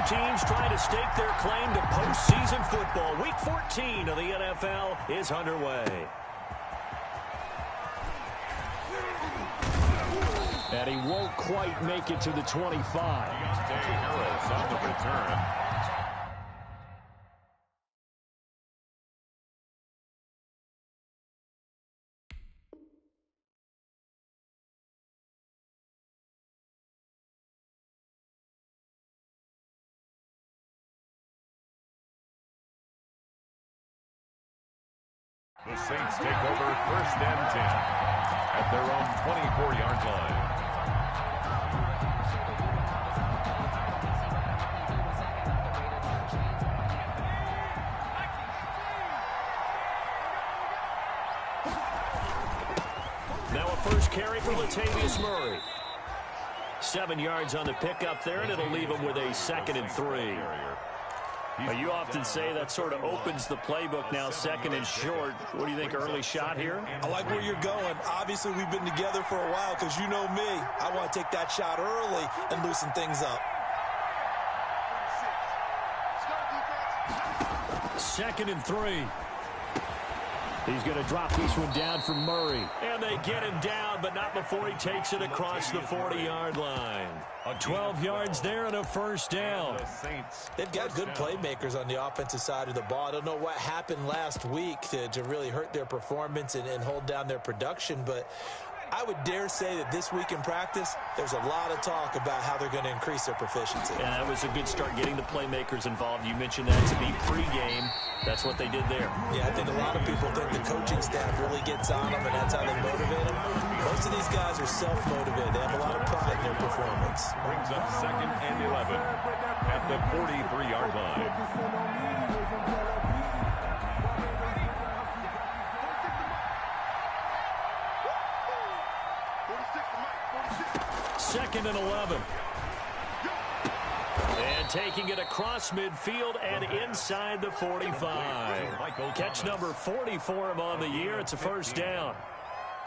teams trying to stake their claim to postseason football. Week 14 of the NFL is underway. And he won't quite make it to the 25. Harris on the return. The Saints take over 1st and 10 at their own 24-yard line. Now a first carry for Latavius Murray. 7 yards on the pickup there, and it'll leave him with a 2nd and 3. You often say that sort of opens the playbook now, 2nd and short. What do you think, early shot here? I like where you're going. Obviously, we've been together for a while because you know me. I want to take that shot early and loosen things up. 2nd and 3. He's going to drop this one down for Murray. And they get him down, but not before he takes it across the 40-yard line. 12 yards there and a first down. They've got good playmakers on the offensive side of the ball. I don't know what happened last week to really hurt their performance and hold down their production, but I would dare say that this week in practice, there's a lot of talk about how they're going to increase their proficiency. And that was a good start getting the playmakers involved. You mentioned that to be pregame. That's what they did there. Yeah, I think a lot of people think the coaching staff really gets on them, and that's how they motivate them. Most of these guys are self-motivated. They have a lot of pride in their performance. Brings up 2nd and 11 at the 43-yard line. 2nd and 11. And taking it across midfield and inside the 45. Catch number 40 for him on the year. It's a first down.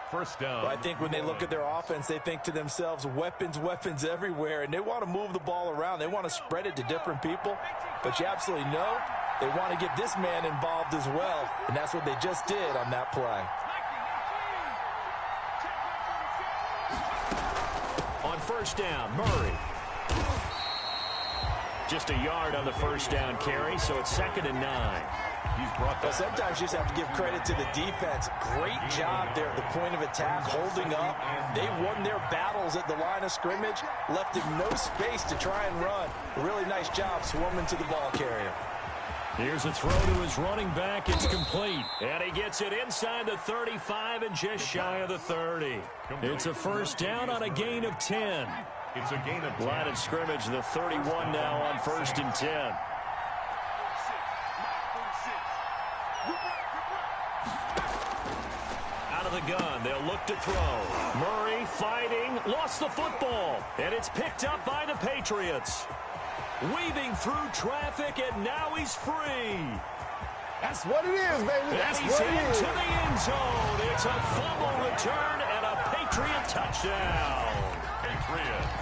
First down. Well, I think when they look at their offense, they think to themselves, weapons, weapons everywhere, and they want to move the ball around. They want to spread it to different people, but you absolutely know they want to get this man involved as well, and that's what they just did on that play. On first down, Murray. Just a yard on the first down carry, so it's 2nd and 9. Well, sometimes you just have to give credit to the defense. Great job there at the point of attack, holding up. They won their battles at the line of scrimmage, left him no space to try and run. A really nice job swarming to the ball carrier. Here's a throw to his running back. It's complete. And he gets it inside the 35 and just shy of the 30. It's a first down on a gain of 10. It's a gain of 10. Line of scrimmage, the 31 now on 1st and 10. Out of the gun, they'll look to throw. Murray fighting, lost the football, and it's picked up by the Patriots. Weaving through traffic, and now he's free. That's what it is, baby. That's what it is. He's into the end zone. It's a fumble return and a Patriot touchdown. Patriots.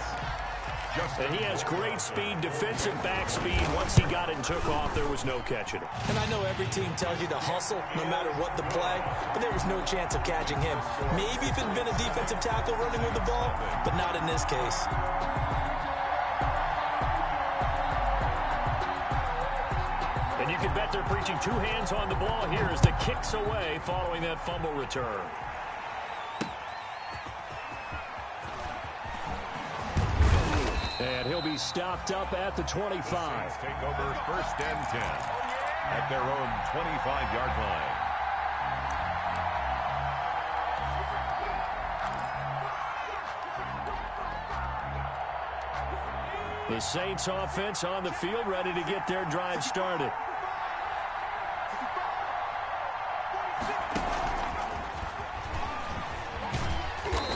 And he has great speed, defensive back speed. Once he got it and took off, there was no catching it. And I know every team tells you to hustle no matter what the play, but there was no chance of catching him. Maybe if it had been a defensive tackle running with the ball, but not in this case. And you can bet they're preaching 2 hands on the ball here as the kick's away following that fumble return. And he'll be stopped up at the 25. Take over 1st and 10 at their own 25-yard line. The Saints offense on the field, ready to get their drive started.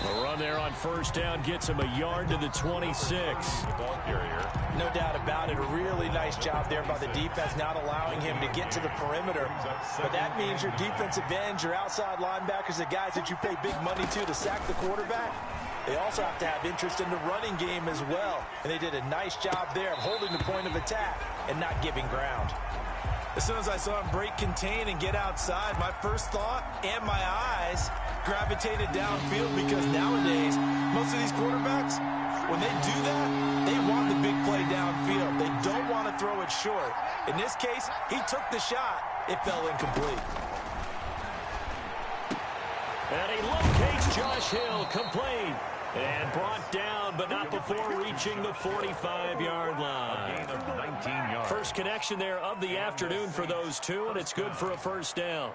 A run there on first down gets him a yard to the 26. The ball carrier. No doubt about it. A really nice job there by the defense, not allowing him to get to the perimeter. But that means your defensive ends, your outside linebackers, the guys that you pay big money to sack the quarterback, they also have to have interest in the running game as well. And they did a nice job there of holding the point of attack and not giving ground. As soon as I saw him break contain and get outside, my first thought and my eyes gravitated downfield, because nowadays, most of these quarterbacks, when they do that, they want the big play downfield. They don't want to throw it short. In this case, he took the shot. It fell incomplete. And he locates Josh Hill, complete. And brought down, but not before reaching the 45-yard line. A gain of 19 yards. First connection there of the afternoon for those two, and it's good for a first down.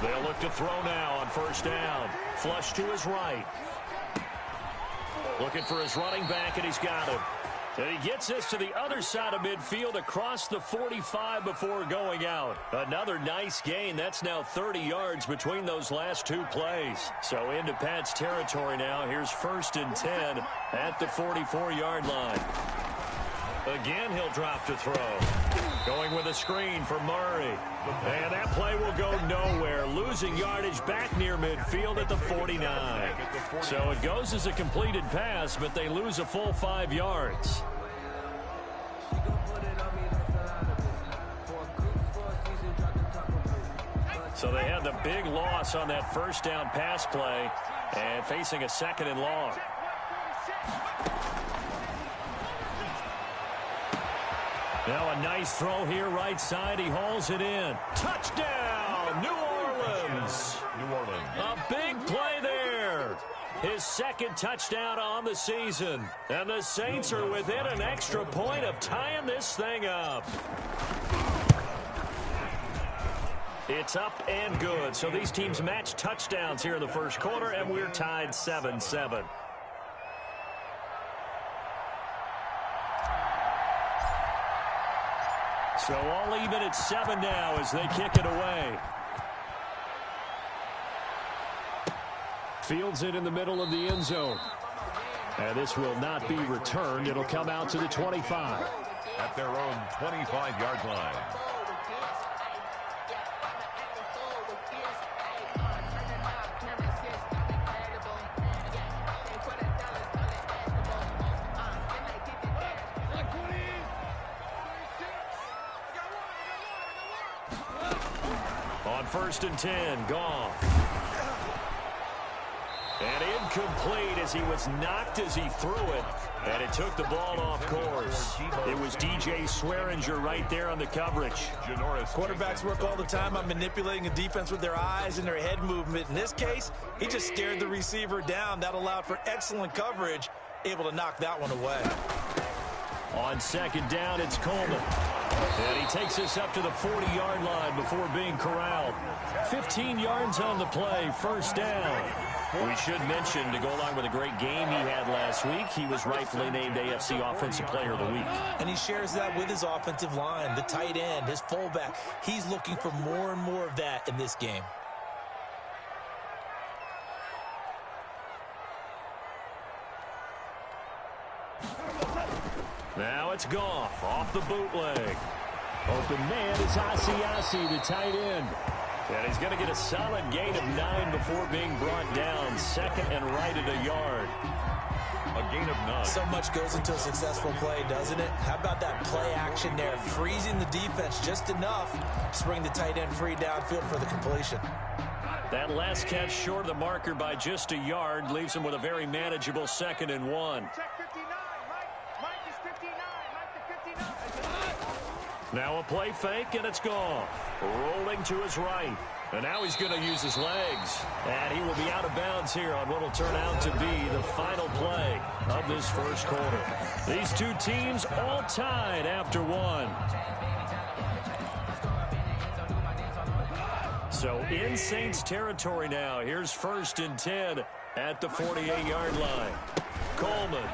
They'll look to throw now on first down. Flush to his right. Looking for his running back, and he's got him. And he gets this to the other side of midfield across the 45 before going out. Another nice gain. That's now 30 yards between those last two plays. So into Pat's territory now. Here's 1st and 10 at the 44-yard line. Again, he'll drop to throw. Going with a screen for Murray. And that play will go nowhere. Losing yardage back near midfield at the 49. So it goes as a completed pass, but they lose a full 5 yards. So they had the big loss on that first down pass play and facing a 2nd and long. Now a nice throw here right side. He hauls it in. Touchdown, New Orleans. New Orleans. A big play there. His 2nd touchdown on the season. And the Saints are within an extra point of tying this thing up. It's up and good. So these teams match touchdowns here in the first quarter, and we're tied 7-7. So all even at 7 now as they kick it away. Fields it in the middle of the end zone. And this will not be returned. It'll come out to the 25. At their own 25-yard line. On 1st and 10, Goff. And incomplete as he was knocked as he threw it. And it took the ball off course. It was DJ Swearinger right there on the coverage. Quarterbacks work all the time on manipulating a defense with their eyes and their head movement. In this case, he just stared the receiver down. That allowed for excellent coverage, able to knock that one away. On 2nd down, it's Coleman. And he takes this up to the 40-yard line before being corralled. 15 yards on the play, first down. We should mention, to go along with a great game he had last week, he was rightfully named AFC Offensive Player of the Week. And he shares that with his offensive line, the tight end, his fullback. He's looking for more and more of that in this game. Now it's Goff off the bootleg. Open man is Asiasi, the tight end. And he's going to get a solid gain of 9 before being brought down. 2nd and right at a yard. A gain of 9. So much goes into a successful play, doesn't it? How about that play action there? Freezing the defense just enough to bring the tight end free downfield for the completion. That last catch short of the marker by just a yard leaves him with a very manageable 2nd and 1. Now a play fake, and it's Goff. Rolling to his right. And now he's going to use his legs. And he will be out of bounds here on what will turn out to be the final play of this first quarter. These two teams all tied after 1. So in Saints territory now. Here's 1st and 10 at the 48-yard line. Coleman.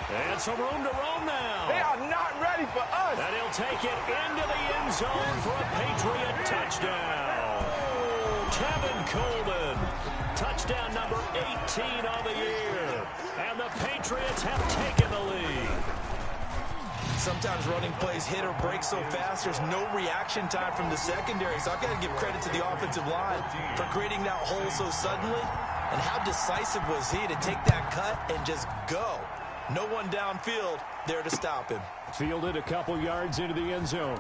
And some room to roam now. They are not ready for us. And he'll take it into the end zone for a Patriot touchdown. Tevin Coleman. Touchdown number 18 on the year. And the Patriots have taken the lead. Sometimes running plays hit or break so fast, there's no reaction time from the secondary. So I've got to give credit to the offensive line for creating that hole so suddenly. And how decisive was he to take that cut and just go? No one downfield there to stop him. Fielded a couple yards into the end zone.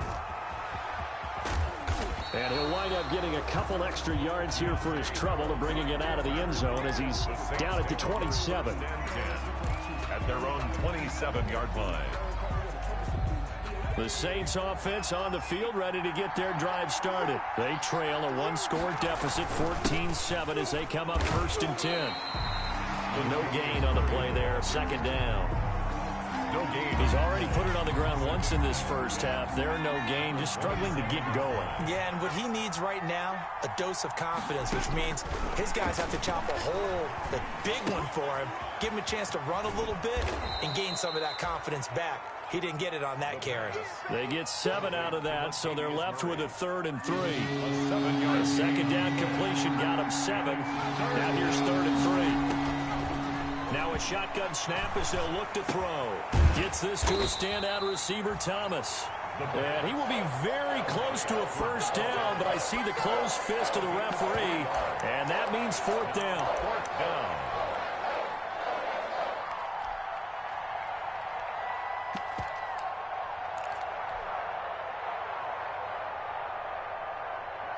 And he'll wind up getting a couple extra yards here for his trouble of bringing it out of the end zone as he's down at the 27. At their own 27-yard line. The Saints offense on the field, ready to get their drive started. They trail a one-score deficit, 14-7, as they come up 1st and 10. No gain on the play there, 2nd down. No gain. He's already put it on the ground once in this first half. There, no gain, just struggling to get going. Yeah, and what he needs right now, a dose of confidence, which means his guys have to chop a hole, a big one for him, give him a chance to run a little bit and gain some of that confidence back. He didn't get it on that carry. They get 7 out of that, so they're left with a 3rd and 3. The 2nd down completion got him 7. Now here's 3rd and 3. Now a shotgun snap as they'll look to throw. Gets this to a standout receiver, Thomas. And he will be very close to a 1st down, but I see the closed fist of the referee, and that means 4th down. 4th down.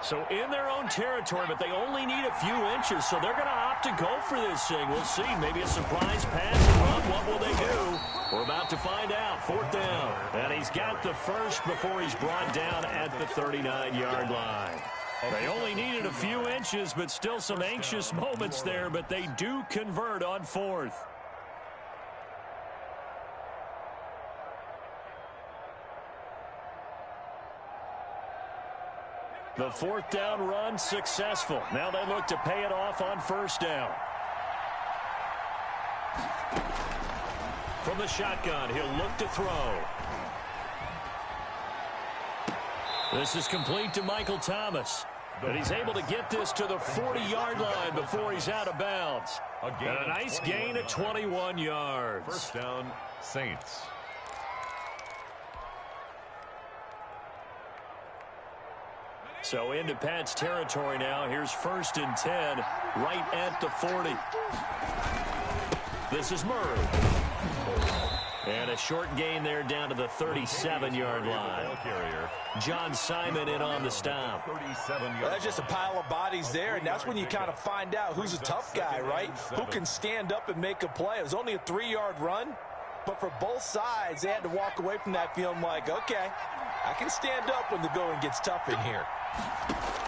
So in their own territory, but they only need a few inches, so they're going to opt to go for this thing. We'll see. Maybe a surprise pass and run. What will they do? We're about to find out. 4th down. And he's got the first before he's brought down at the 39-yard line. They only needed a few inches, but still some anxious moments there, but they do convert on 4th. The 4th down run successful. Now they look to pay it off on 1st down. From the shotgun, he'll look to throw. This is complete to Michael Thomas. But he's able to get this to the 40-yard line before he's out of bounds. And a nice gain of 21 yards. 1st down, Saints. So into Pat's territory now. Here's 1st and 10, right at the 40. This is Murray. And a short gain there down to the 37-yard line. John Simon in on the stop. That's just a pile of bodies there, and that's when you kind of find out who's a tough guy, right? Who can stand up and make a play. It was only a 3-yard run, but for both sides, they had to walk away from that feeling like, okay, I can stand up when the going gets tough in here.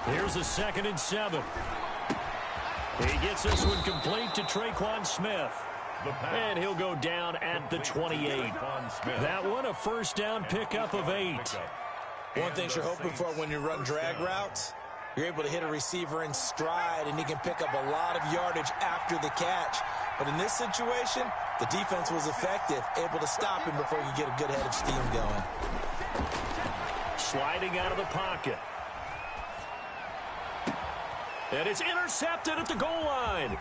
Here's a 2nd and 7. He gets this one complete to Traquan Smith. And he'll go down at the 28. That one a 1st down pickup of 8. One thing you're hoping for when you run drag routes, you're able to hit a receiver in stride, and he can pick up a lot of yardage after the catch. But in this situation, the defense was effective, able to stop him before he could get a good head of steam going. Sliding out of the pocket. And it's intercepted at the goal line.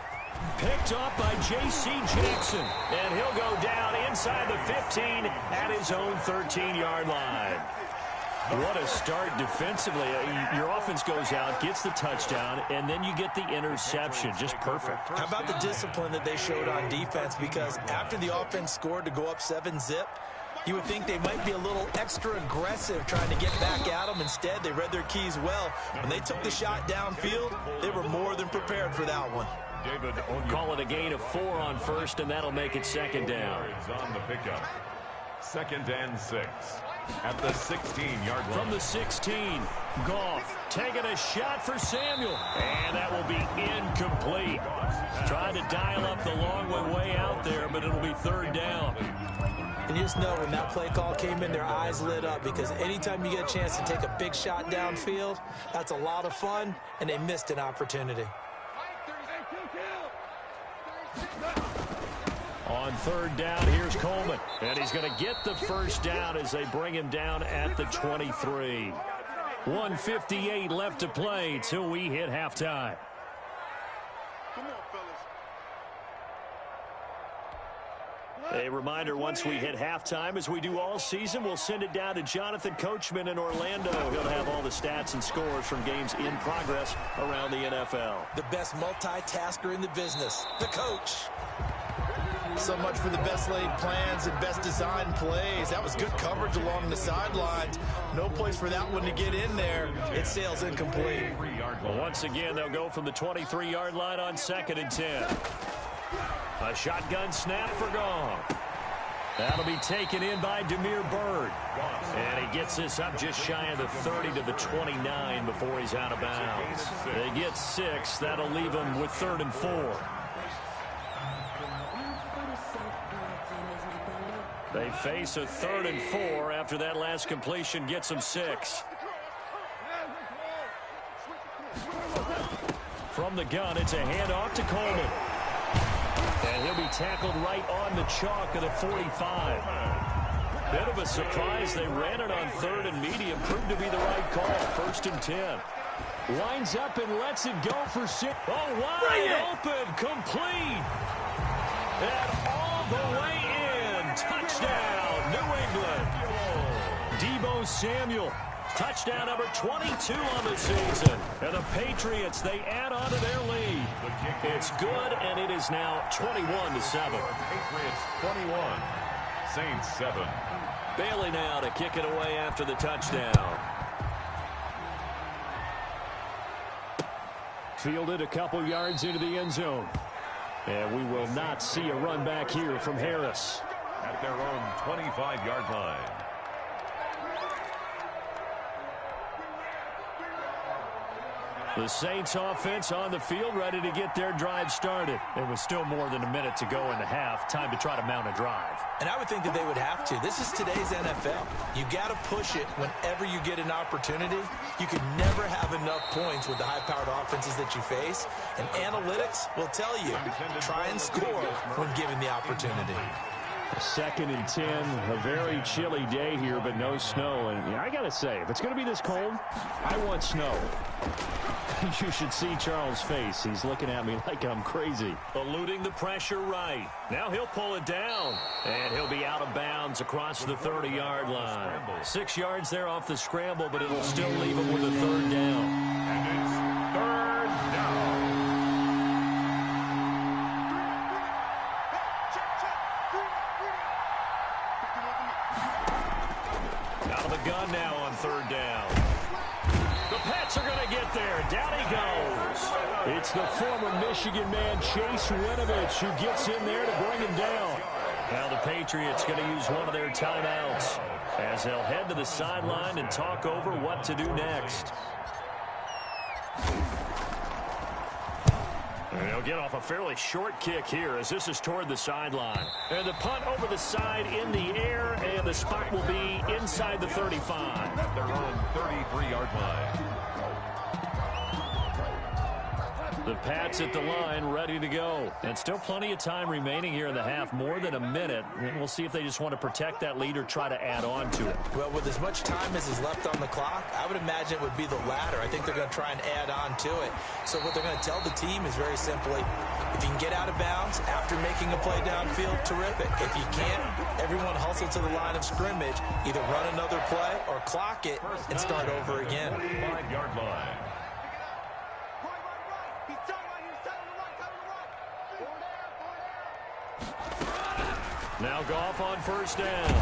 Picked up by J.C. Jackson. And he'll go down inside the 15 at his own 13-yard line. What a start defensively. Your offense goes out, gets the touchdown, and then you get the interception. Just perfect. How about the discipline that they showed on defense? Because after the offense scored to go up 7-zip, you would think they might be a little extra aggressive trying to get back at them. Instead, they read their keys well. When they took the shot downfield, they were more than prepared for that one. Call it a gain of 4 on 1st, and that'll make it 2nd down. On the pickup. 2nd and 6 at the 16-yard line. From the 16, Goff taking a shot for Samuel, and that will be incomplete. Trying to dial up the long one way out there, but it'll be 3rd down. And you just know when that play call came in, their eyes lit up, because anytime you get a chance to take a big shot downfield, that's a lot of fun, and they missed an opportunity. On 3rd down, here's Coleman. And he's going to get the 1st down as they bring him down at the 23. 1:58 left to play till we hit halftime. Come on, fellas. A reminder, once we hit halftime, as we do all season, we'll send it down to Jonathan Coachman in Orlando. He'll have all the stats and scores from games in progress around the NFL. The best multitasker in the business, the coach. So much for the best laid plans and best designed plays. That was good coverage along the sidelines. No place for that one to get in there. It sails incomplete. Well, once again, they'll go from the 23-yard line on 2nd and 10. A shotgun snap for Gong. That'll be taken in by Damiere Byrd. And he gets this up just shy of the 30 to the 29 before he's out of bounds. They get 6. That'll leave them with 3rd and 4. They face a 3rd and 4 after that last completion gets them 6. From the gun, it's a handoff to Coleman. And he'll be tackled right on the chalk of the 45. Bit of a surprise. They ran it on 3rd and medium. Proved to be the right call. 1st and 10. Winds up and lets it go for 6. Oh, wide open. Complete. And all the way in. Touchdown, New England. Deebo Samuel. Touchdown number 22 on the season. And the Patriots, they add on to their lead. It's good, and it is now 21-7. Patriots 21, Saints 7. Bailey now to kick it away after the touchdown. Fielded a couple yards into the end zone. And we will not see a run back here from Harris. At their own 25-yard line. The Saints offense on the field, ready to get their drive started. It was still more than a minute to go in the half. Time to try to mount a drive. And I would think that they would have to. This is today's NFL. You got to push it whenever you get an opportunity. You can never have enough points with the high-powered offenses that you face. And analytics will tell you, try and score when given the opportunity. 2nd and 10, a very chilly day here, but no snow. And I got to say, if it's going to be this cold, I want snow. You should see Charles' face. He's looking at me like I'm crazy. Eluding the pressure right. Now he'll pull it down. And he'll be out of bounds across the 30-yard line. 6 yards there off the scramble, but it'll still leave him with a 3rd down. And it's 3rd down. Out of the gun now on 3rd down. The Pats are going to get there. Down he goes. It's the former Michigan man, Chase Winovich, who gets in there to bring him down. Now the Patriots going to use one of their timeouts as they'll head to the sideline and talk over what to do next. And they'll get off a fairly short kick here as this is toward the sideline. And the punt over the side in the air, and the spot will be inside the 35. At their own 33-yard line. The Pats at the line, ready to go. And still plenty of time remaining here in the half, more than a minute. And we'll see if they just want to protect that lead or try to add on to it. Well, with as much time as is left on the clock, I would imagine it would be the latter. I think they're going to try and add on to it. So what they're going to tell the team is very simply, if you can get out of bounds after making a play downfield, terrific. If you can't, everyone hustle to the line of scrimmage, either run another play or clock it and start over again. 5-yard line. Now Goff on 1st down.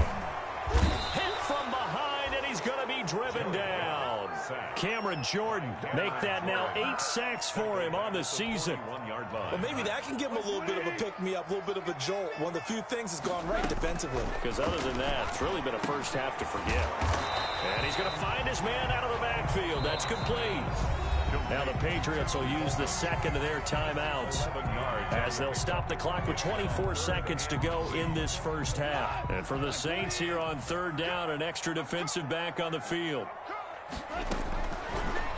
Hit from behind, and he's going to be driven down. Cameron Jordan make that now 8 sacks for him on the season. 1-yard line. Well, maybe that can give him a little bit of a pick-me-up, a little bit of a jolt. One of the few things has gone right defensively. Because other than that, it's really been a first half to forget. And he's going to find his man out of the backfield. That's complete. Now the Patriots will use the 2nd of their timeouts as they'll stop the clock with 24 seconds to go in this first half. And for the Saints here on 3rd down, an extra defensive back on the field.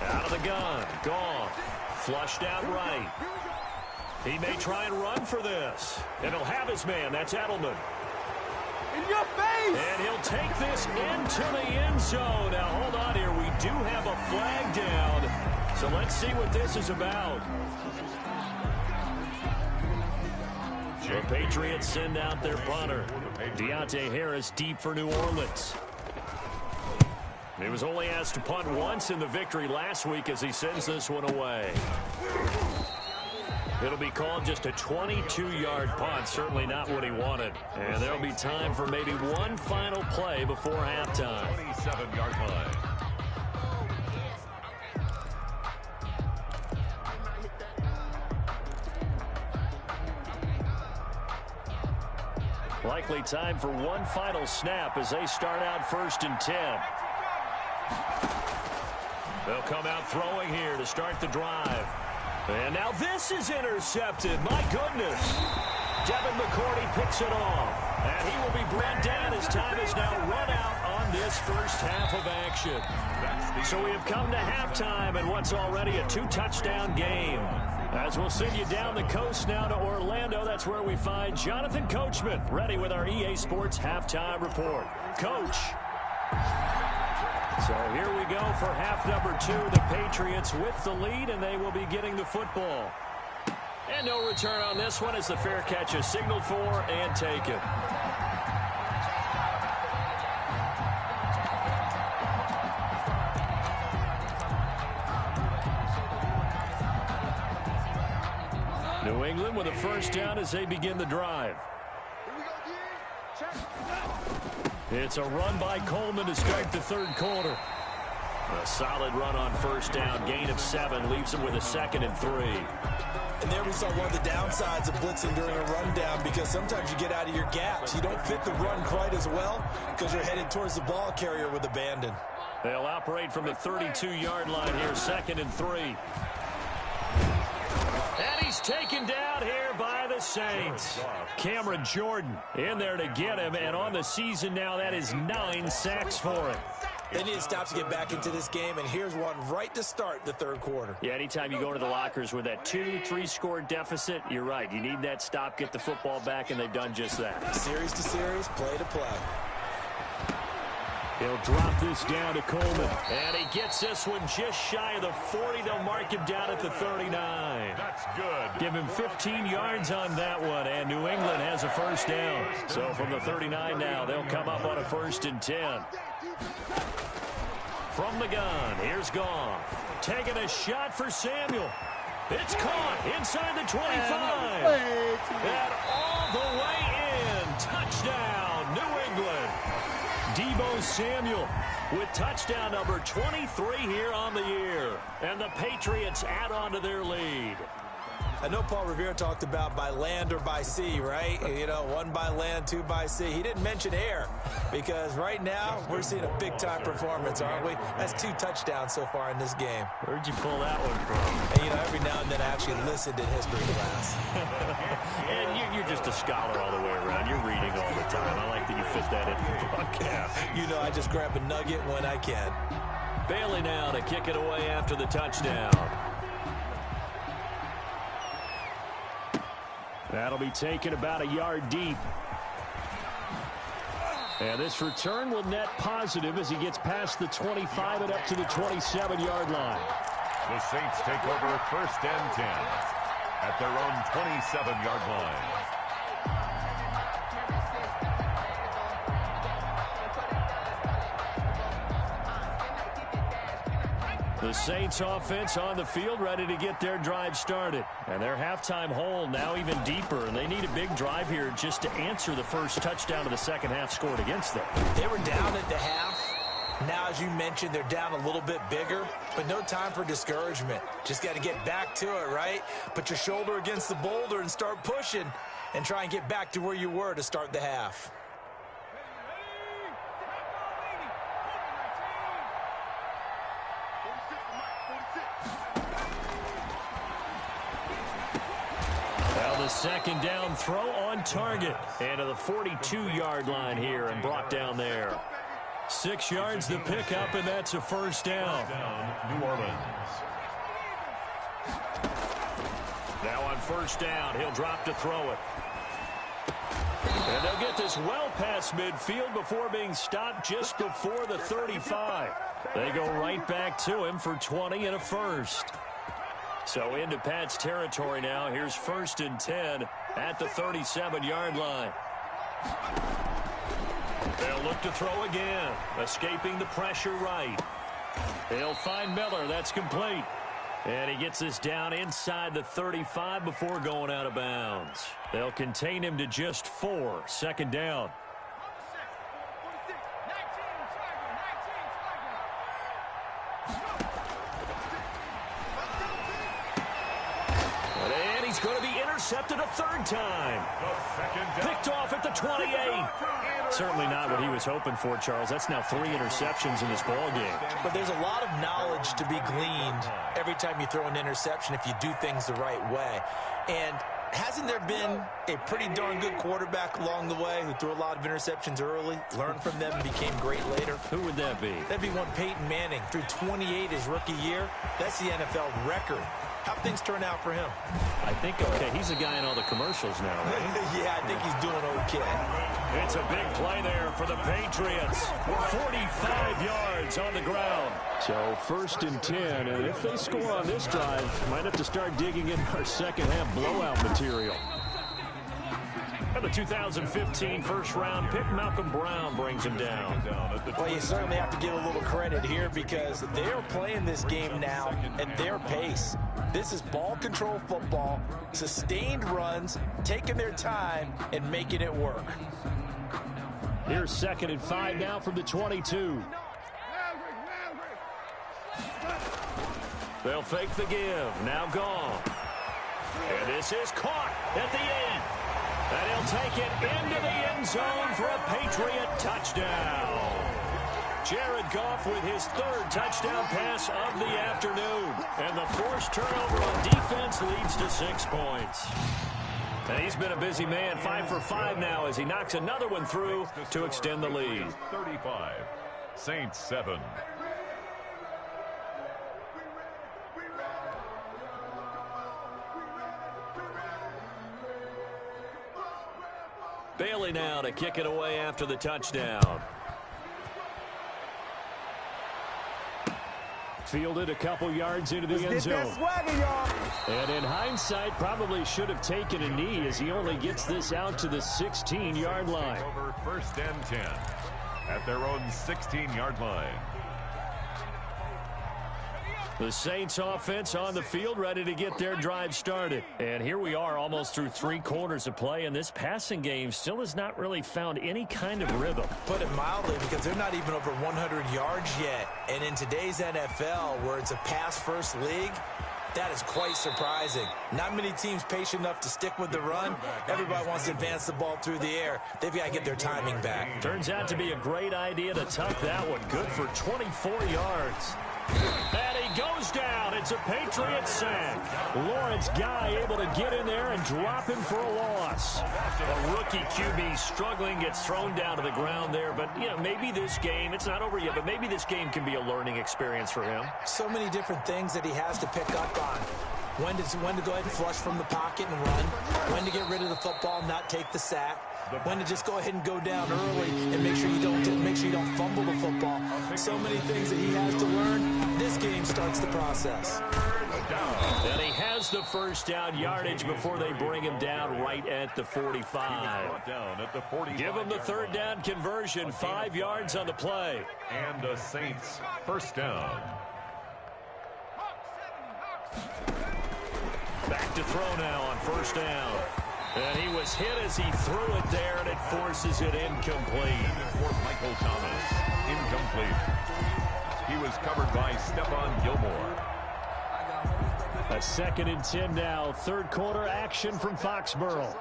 Out of the gun, gone. Flushed out right. He may try and run for this. And he'll have his man. That's Edelman. In your face! And he'll take this into the end zone. Now, hold on here. We do have a flag down. So let's see what this is about. The Patriots send out their punter. Deontay Harris deep for New Orleans. He was only asked to punt once in the victory last week as he sends this one away. It'll be called just a 22-yard punt, certainly not what he wanted. And there'll be time for maybe one final play before halftime. 27-yard line. Likely time for one final snap as they start out 1st and 10. They'll come out throwing here to start the drive. And now this is intercepted. My goodness. Devin McCourty picks it off. And he will be brought down as time is now run out on this first half of action. So we have come to halftime in what's already a 2-touchdown game. As we'll send you down the coast now to Orlando, that's where we find Jonathan Coachman ready with our EA Sports halftime report. Coach. So here we go for half number 2. The Patriots with the lead, and they will be getting the football. And no return on this one as the fair catch is signaled for and taken. New England with a first down as they begin the drive. It's a run by Coleman to start the third quarter. A solid run on first down. Gain of 7 leaves him with a 2nd and 3. And there we saw one of the downsides of blitzing during a rundown, because sometimes you get out of your gaps. You don't fit the run quite as well because you're headed towards the ball carrier with abandon. They'll operate from the 32-yard line here, 2nd and 3. And he's taken down here by the Saints. Cameron Jordan in there to get him, and on the season now, that is 9 sacks for him. They need to stop to get back into this game, and here's one right to start the third quarter. Yeah, anytime you go to the lockers with that 2-3 score deficit, you're right. You need that stop, get the football back, and they've done just that. Series to series, play to play. He'll drop this down to Coleman. And he gets this one just shy of the 40. They'll mark him down at the 39. That's good. Give him 15 yards on that one, and New England has a first down. So from the 39 now, they'll come up on a 1st and 10. From the gun, here's Goff. Taking a shot for Samuel. It's caught inside the 25. And all the way in. Touchdown, New England. Deebo Samuel with touchdown number 23 here on the year. And the Patriots add on to their lead. I know Paul Revere talked about by land or by sea, right? You know, 1 by land, 2 by sea. He didn't mention air, because right now we're seeing a big-time performance, aren't we? That's 2 touchdowns so far in this game. Where'd you pull that one from? And, you know, every now and then I actually listened in history class. And you're just a scholar all the way around. You're reading all the time. I like that you fit that in the broadcast. You know, I just grab a nugget when I can. Bailey now to kick it away after the touchdown. That'll be taken about a yard deep. And this return will net positive as he gets past the 25 and up to the 27-yard line. The Saints take over 1st and 10 at their own 27-yard line. The Saints offense on the field ready to get their drive started. And their halftime hole now even deeper. And they need a big drive here just to answer the first touchdown of the second half scored against them. They were down at the half. Now, as you mentioned, they're down a little bit bigger, but no time for discouragement. Just got to get back to it, right? Put your shoulder against the boulder and start pushing and try and get back to where you were to start the half. Now the second down throw on target. And to the 42-yard line here and brought down there. 6 yards the pickup, and that's a first down. New Orleans. Now on first down, he'll drop to throw it. And they'll get this well past midfield before being stopped just before the 35. They go right back to him for 20 and a first. So into Pat's territory now. Here's 1st and 10 at the 37-yard line. They'll look to throw again, escaping the pressure right. They'll find Miller. That's complete. And he gets this down inside the 35 before going out of bounds. They'll contain him to just 4. 2nd down. And he's going to be intercepted a 3rd time. Picked off at the 28. Certainly not what he was hoping for, Charles. That's now 3 interceptions in this ball game. But there's a lot of knowledge to be gleaned every time you throw an interception if you do things the right way. And hasn't there been a pretty darn good quarterback along the way who threw a lot of interceptions early, learned from them, and became great later? Who would that be? That'd be one Peyton Manning. Threw 28 his rookie year. That's the NFL record. How'd things turn out for him? I think okay. He's a guy in all the commercials now, right? Yeah, I think he's doing okay. It's a big play there for the Patriots. 45 yards on the ground. So 1st and 10, and if they score on this drive, might have to start digging in our second-half blowout material. And the 2015 first-round pick, Malcolm Brown, brings him down. Well, you certainly have to give a little credit here because they're playing this game now at their pace. This is ball control football, sustained runs, taking their time, and making it work. Here's 2nd and 5 now from the 22. They'll fake the give. Now gone. And this is caught at the 8. And he'll take it into the end zone for a Patriot touchdown. Jared Goff with his 3rd touchdown pass of the afternoon. And the forced turnover on defense leads to 6 points. And he's been a busy man, 5 for 5 now as he knocks another one through to extend the lead. 35, Saints 7. Bailey now to kick it away after the touchdown. Fielded a couple yards into the end zone. And in hindsight, probably should have taken a knee as he only gets this out to the 16-yard line. Over 1st and 10 at their own 16-yard line. The Saints offense on the field, ready to get their drive started. And here we are almost through 3 quarters of play, and this passing game still has not really found any kind of rhythm. Put it mildly, because they're not even over 100 yards yet. And in today's NFL, where it's a pass-first league, that is quite surprising. Not many teams patient enough to stick with the run. Everybody wants to advance the ball through the air. They've got to get their timing back. Turns out to be a great idea to tuck that one. Good for 24 yards. And he goes down. It's a Patriot sack. Lawrence Guy able to get in there and drop him for a loss. A rookie QB struggling, gets thrown down to the ground there. But, you know, maybe this game, it's not over yet, but maybe this game can be a learning experience for him. So many different things that he has to pick up on. When to go ahead and flush from the pocket and run. When to get rid of the football and not take the sack. When to just go ahead and go down early and make sure you don't fumble the football. So many things that he has to learn. This game starts the process. And he has the first down yardage before they bring him down right at the 45. Give him the 3rd down conversion, 5 yards on the play. And the Saints 1st down. Back to throw now on 1st down. And he was hit as he threw it there, and it forces it incomplete. For Michael Thomas, incomplete. He was covered by Stephon Gilmore. A 2nd and 10 now. 3rd quarter action from Foxborough.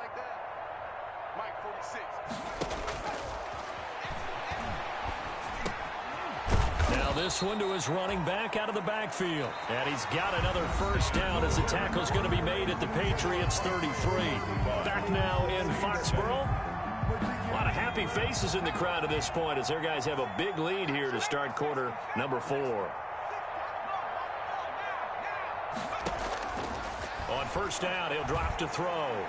Now this one to his running back out of the backfield. And he's got another first down as the tackle's going to be made at the Patriots 33. Back now in Foxborough. A lot of happy faces in the crowd at this point as their guys have a big lead here to start quarter number 4. On 1st down, he'll drop to throw.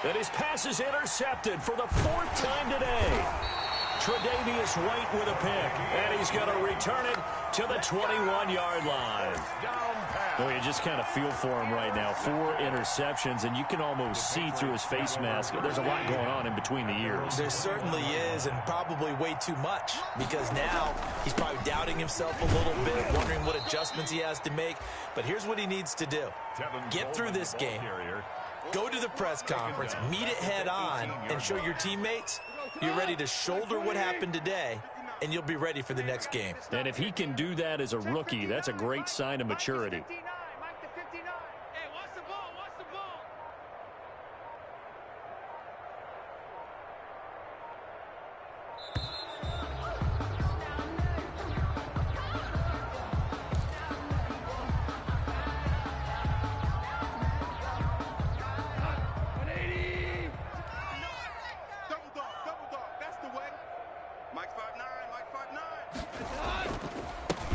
And his pass is intercepted for the fourth time today. Tre'Davious White with a pick, and he's going to return it to the 21-yard line. Well, you just kind of feel for him right now. 4 interceptions, and you can almost see through his face mask. There's a lot going on in between the ears. There certainly is, and probably way too much, because now he's probably doubting himself a little bit, wondering what adjustments he has to make. But here's what he needs to do. Get through this game, go to the press conference, meet it head on, and show your teammates you're ready to shoulder what happened today, and you'll be ready for the next game. And if he can do that as a rookie, that's a great sign of maturity.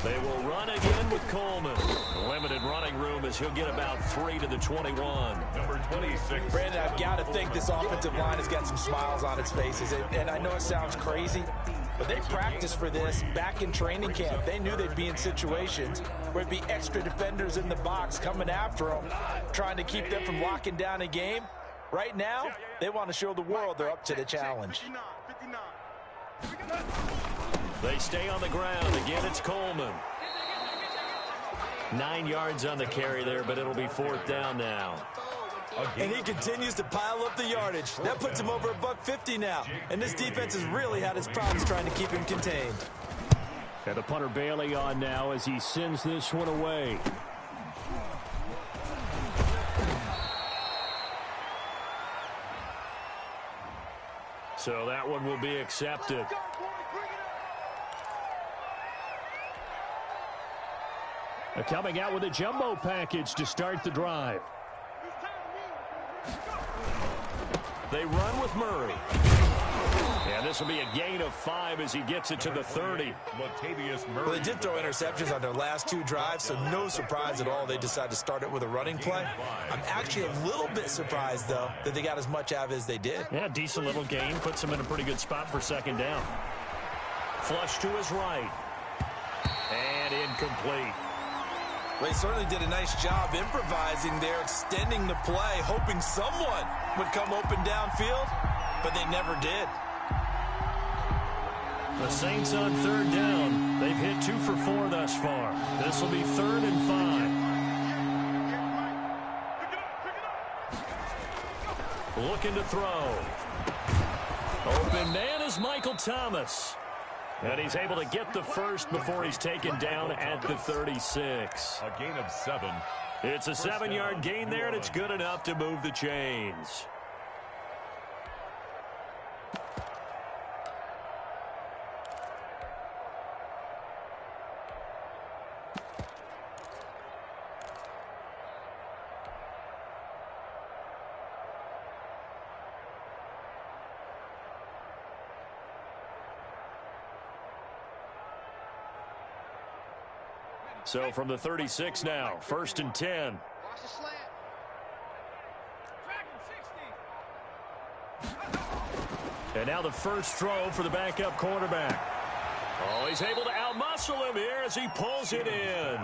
They will run again with Coleman. Limited running room as he'll get about 3 to the 21. Number 26. Brandon, I've got to think this offensive line has got some smiles on its faces. And I know it sounds crazy, but they practiced for this back in training camp. They knew they'd be in situations where it'd be extra defenders in the box coming after them, trying to keep them from locking down a game. Right now, they want to show the world they're up to the challenge. They stay on the ground. Again, it's Coleman. 9 yards on the carry there, but it'll be 4th down now. And he continues to pile up the yardage. That puts him over $150 now. And this defense has really had its problems trying to keep him contained. And the punter Bailey on now as he sends this one away. So that one will be accepted. Coming out with a jumbo package to start the drive. They run with Murray. And this will be a gain of 5 as he gets it to the 30. Well, they did throw interceptions on their last 2 drives, so no surprise at all they decided to start it with a running play. I'm actually a little bit surprised, though, that they got as much out of it as they did. Yeah, decent little gain. Puts them in a pretty good spot for 2nd down. Flush to his right. And incomplete. Well, he certainly did a nice job improvising there, extending the play, hoping someone would come open downfield, but they never did. The Saints on 3rd down. They've hit 2 for 4 thus far. This will be 3rd and 5. Looking to throw. Open man is Michael Thomas. And he's able to get the first before he's taken down at the 36. A gain of 7. It's a 7-yard gain there, and it's good enough to move the chains. So from the 36 now, 1st and 10. And now the first throw for the backup quarterback. Oh, he's able to outmuscle him here as he pulls it in.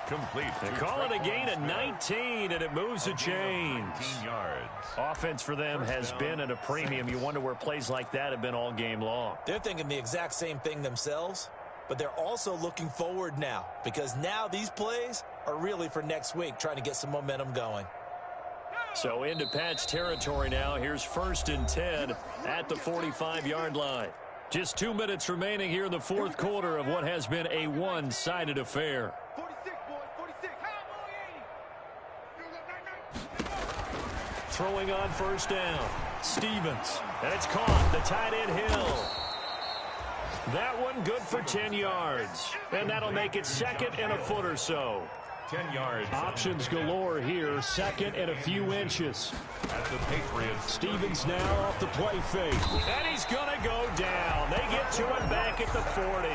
Complete. They call it a gain of 19, and it moves the chains. 19 yards. Offense for them has been at a premium. You wonder where plays like that have been all game long. They're thinking the exact same thing themselves, but they're also looking forward now, because now these plays are really for next week, trying to get some momentum going. So into Pat's territory now. Here's 1st and 10 at the 45-yard line. Just 2 minutes remaining here in the 4th quarter of what has been a one-sided affair. 46, boys, 46. Throwing on 1st down. Stevens. And it's caught. The tight end Hill. That one good for 10 yards. And that'll make it 2nd and a foot or so. 10 yards. Options galore here. Second and a few inches. At the Patriots. Stevens now off the play fake. And he's going to go down. They get to him back at the 40.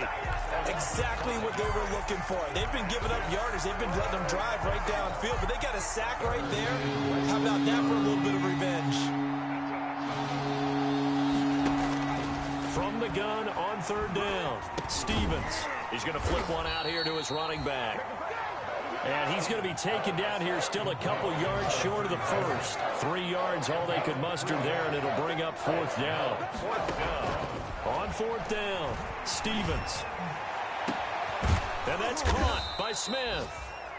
Exactly what they were looking for. They've been giving up yardage. They've been letting them drive right downfield, but they got a sack right there. How about that for a little bit of revenge? From the gun on third down, Stevens. He's going to flip one out here to his running back. And he's going to be taken down here still a couple yards short of the first. 3 yards, all they could muster there, and it'll bring up fourth down. On fourth down, Stevens. And that's caught by Smith.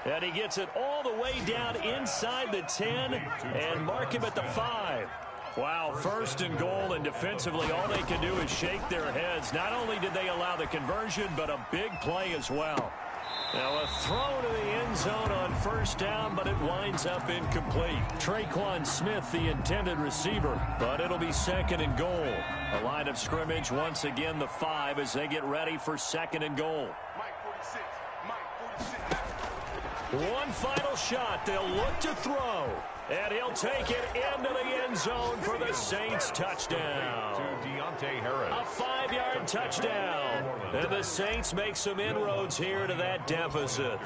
And he gets it all the way down inside the 10 and mark him at the 5. Wow, first and goal, and defensively all they can do is shake their heads. Not only did they allow the conversion, but a big play as well. Now a throw to the end zone on first down, but it winds up incomplete. Traquan Smith, the intended receiver, but it'll be second and goal. A line of scrimmage, once again the 5 as they get ready for second and goal. One final shot. They'll look to throw. And he'll take it into the end zone for the Saints touchdown. To Deontay Harris. A 5-yard touchdown. And the Saints make some inroads here to that deficit.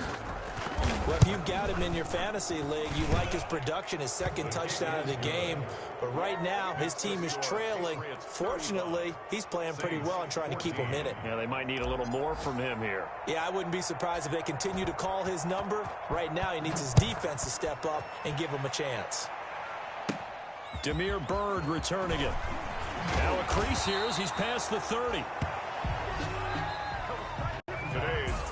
Well, if you've got him in your fantasy league, you like his production, his second touchdown of the game. But right now, his team is trailing. Fortunately, he's playing pretty well and trying to keep him in it. Yeah, they might need a little more from him here. Yeah, I wouldn't be surprised if they continue to call his number. Right now, he needs his defense to step up and give him a chance. Demir Byrd returning it. Now a crease here as he's past the 30.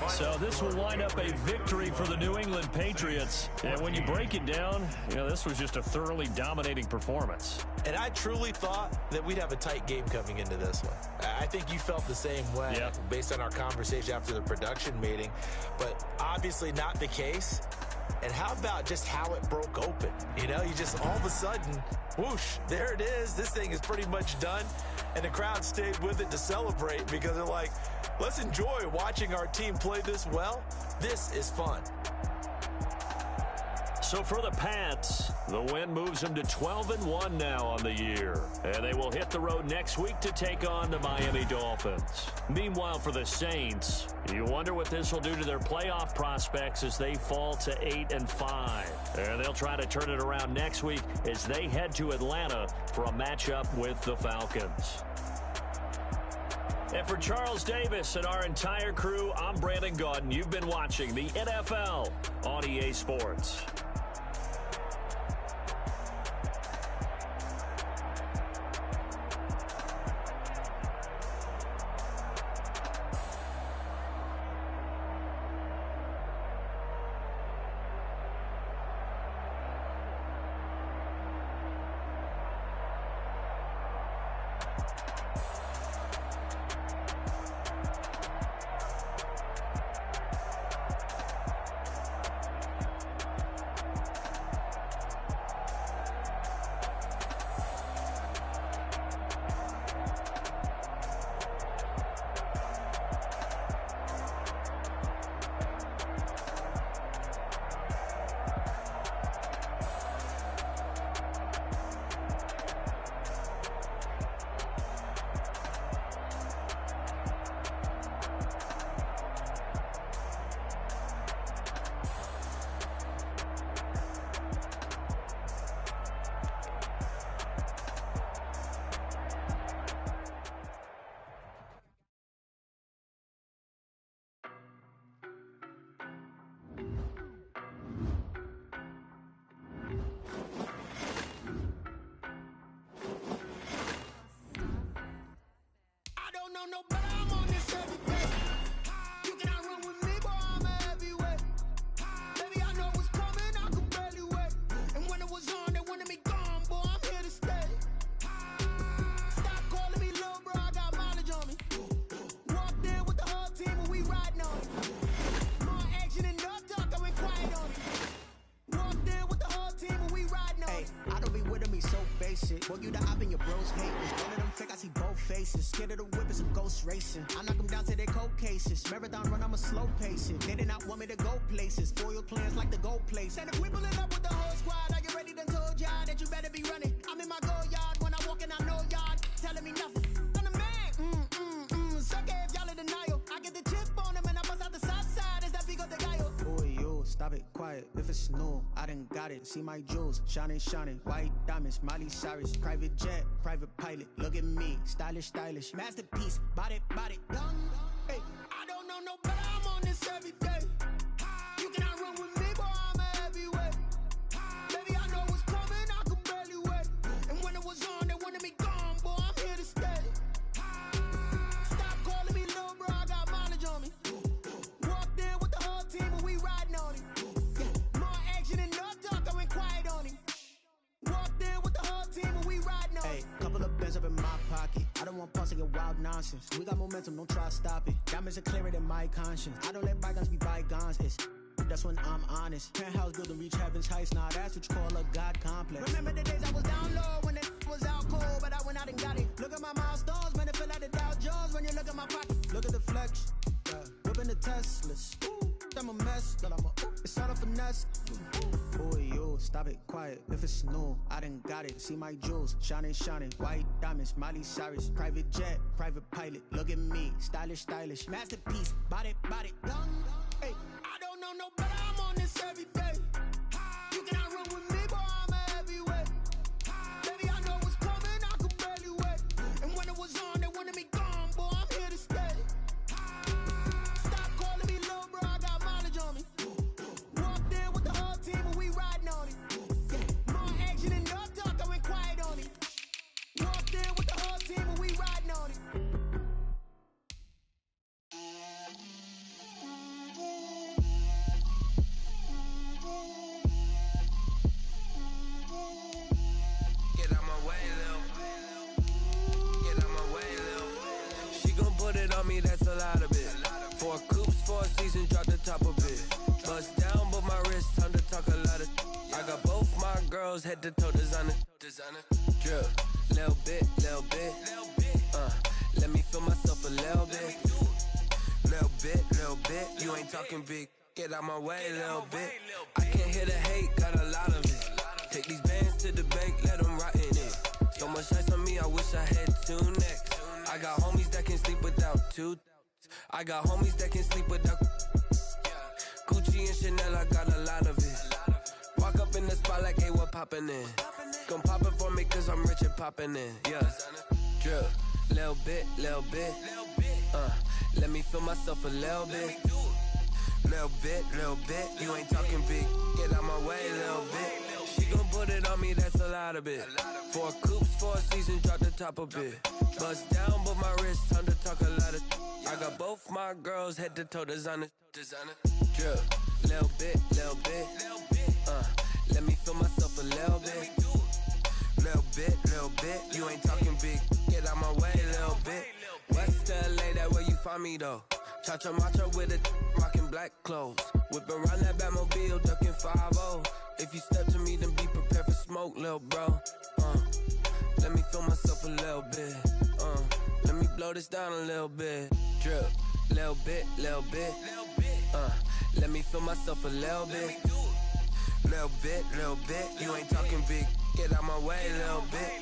So this will wind up a victory for the New England Patriots. And when you break it down, you know, this was just a thoroughly dominating performance. And I truly thought that we'd have a tight game coming into this one. I think you felt the same way based on our conversation after the production meeting. But obviously not the case. And how about just how it broke open? You know, you just all of a sudden, whoosh, there it is. This thing is pretty much done. And the crowd stayed with it to celebrate because they're like, let's enjoy watching our team play this well. This is fun. So for the Pats, the win moves them to 12-1 now on the year. And they will hit the road next week to take on the Miami Dolphins. Meanwhile, for the Saints, you wonder what this will do to their playoff prospects as they fall to 8-5. And they'll try to turn it around next week as they head to Atlanta for a matchup with the Falcons. And for Charles Davis and our entire crew, I'm Brandon Gaudin. You've been watching the NFL on EA Sports. No, but I'm on this every day. You cannot run with me, boy, I'm a heavyweight. Baby, I know what's coming, I could barely wait. And when it was on, they wanted me gone, boy, I'm here to stay. Stop calling me little bro, I got mileage on me. Walked in with the whole team and we riding on it. More action and no talk, I went quiet on it. Walked in with the whole team and we riding on it. I don't be with them, be so basic. Boy, you the op and your bros hate. One of them fake, I see both faces. Scared of the whip is a ghost racing. I knock them down to their cold cases. Marathon run, I'm a slow pacing. They did not want me to go places. Foil plans like the gold place. And if we pulling up with the whole squad, are you ready? Done told y'all that you better be running. I'm in my go yard. When I walk in, I know y'all telling me nothing. I'm the man. Suck it if y'all in denial. I get the chip on them and I bust out the south side. Is that big of the guy? Boy, yo, stop it, quiet. If it's new, I done got it. See my jewels, shining, shining. White diamonds, Miley Cyrus. Private jet, private pilot. Look at me, stylish, stylish. Masterpiece, body, done. Hey, I don't know no better. I'm on this every day. You cannot run with me, boy, I'm a heavyweight. Baby, I know what's coming, I could barely wait. And when it was on, they wanted me gone, boy, I'm here to stay. Stop calling me little bro, I got mileage on me. Walked in with the whole team and we riding on it. Yeah, more action and no talk, I went quiet on him. Walked in with the whole team and we riding on it. Hey, couple of bands up in my pocket. I don't want pulse to get wild nonsense. We got momentum, don't try to stop it. Diamonds are clearer than my conscience. I don't let bygones be bygones. That's when I'm honest. Penthouse building reach heaven's heights. Nah, that's what you call a God complex. Remember the days I was down low when it was out cold, but I went out and got it. Look at my milestones, man, it feel like the Dow Jones when you look at my pocket. Look at the flex, yeah. Whipping the Teslas. Ooh, I'm a mess, but it's all a finesse. Boy, yo, stop it, quiet. If it's new, I done got it. See my jewels, shining, shining. White diamonds, Miley Cyrus. Private jet, private pilot. Look at me, stylish, stylish. Masterpiece, body, done. Hey, I don't know no better. I'm on this every day. You cannot run with me, boy, I'm a heavyweight. Baby, I know what's coming, I could barely wait. And when it was on, they wanted me gone, boy, I'm here to stay. Stop calling me little bro, I got mileage on me. Walked in with the whole team and we riding on it. Yeah, more action and no talk, I went quiet on it. Walked in with the whole team and we riding on it. Me, that's a lot of it. 4 coops, 4 seasons, drop the top of it. Bust down, but my wrist, time to talk a lot of. I got both my girls head to toe designer. Drip, little bit. Let me feel myself a little bit. Little bit. You ain't talking big. Get out my way, little bit. I can't hear the hate, got a lot of it. Take these bands to the bank, let them rot in it. So much ice on me, I wish I had 2 necks. I got homies that can sleep without 2. I got homies that can sleep without Gucci and Chanel, I got a lot of it. Walk up in the spot like, hey, what poppin' in? Come pop it for me cause I'm rich and poppin' in. Yeah, drip, little bit. Let me feel myself a little bit. Little bit. You ain't talking big. Get out my way, little bit. She gon' put it on me, that's a lot of it. 4 coops, 4 seasons, drop the top a bit. Bust down, but my wrist, time to talk a lot of. I got both my girls head to toe designer. Drip, little bit. Let me feel myself a little bit. Little bit. You ain't talking big. Get out my way, little bit. West LA, that where you find me though. Cha-cha matcha with a rockin' black clothes. Whip around that Batmobile, ducking 5-0. If you step to me, then be prepared for smoke, lil' bro. Let me feel myself a little bit. Let me blow this down a little bit. Drip, little bit. Let me feel myself a little bit. Little bit. You ain't talking big. Get out my way, little bit.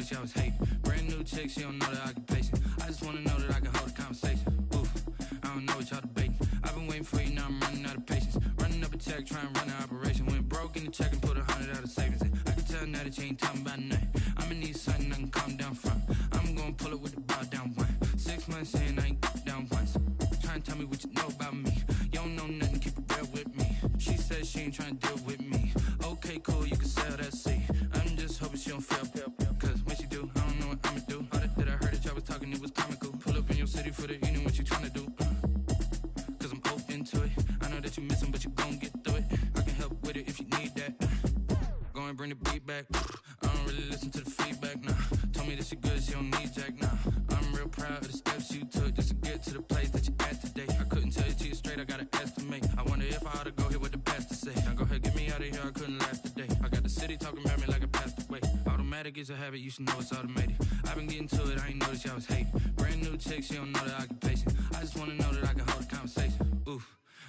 I was hating. Brand new chick, she don't know the occupation. I just wanna know that I can hold a conversation. Oof, I don't know what y'all debating. I've been waiting for you, now I'm running out of patience. Running up a check, trying to run an operation. Went broke in the check and put 100 out of savings in. I can tell now that you ain't talking about nothing. I'ma need something I can calm down from. I'm gonna pull it with the bow down one. 6 months in, I ain't down once. Trying to tell me what you know about me. You don't know nothing, keep it real with me. She said she ain't trying to deal with me. Okay, cool, you can sell that seat. I'm just hoping she don't feel. Cause when she do, I don't know what I'ma do. All that I heard that y'all was talking, it was comical. Pull up in your city for the evening, what you tryna do? bring the beat back. I don't really listen to the feedback, nah. Told me that she good, she don't need Jack, nah. I'm real proud of the steps you took just to get to the place that you at today. I couldn't tell you to you straight, I gotta estimate. I wonder if I ought to go here with the pastor say. Now go ahead, get me out of here, I couldn't last a day. I got the city talking about me like I passed away. Automatic is a habit, you should know it's automated. I've been getting to it, I ain't noticed y'all was hating. Brand new chick, she don't know the occupation. I just wanna know that I can hold a conversation. Oof.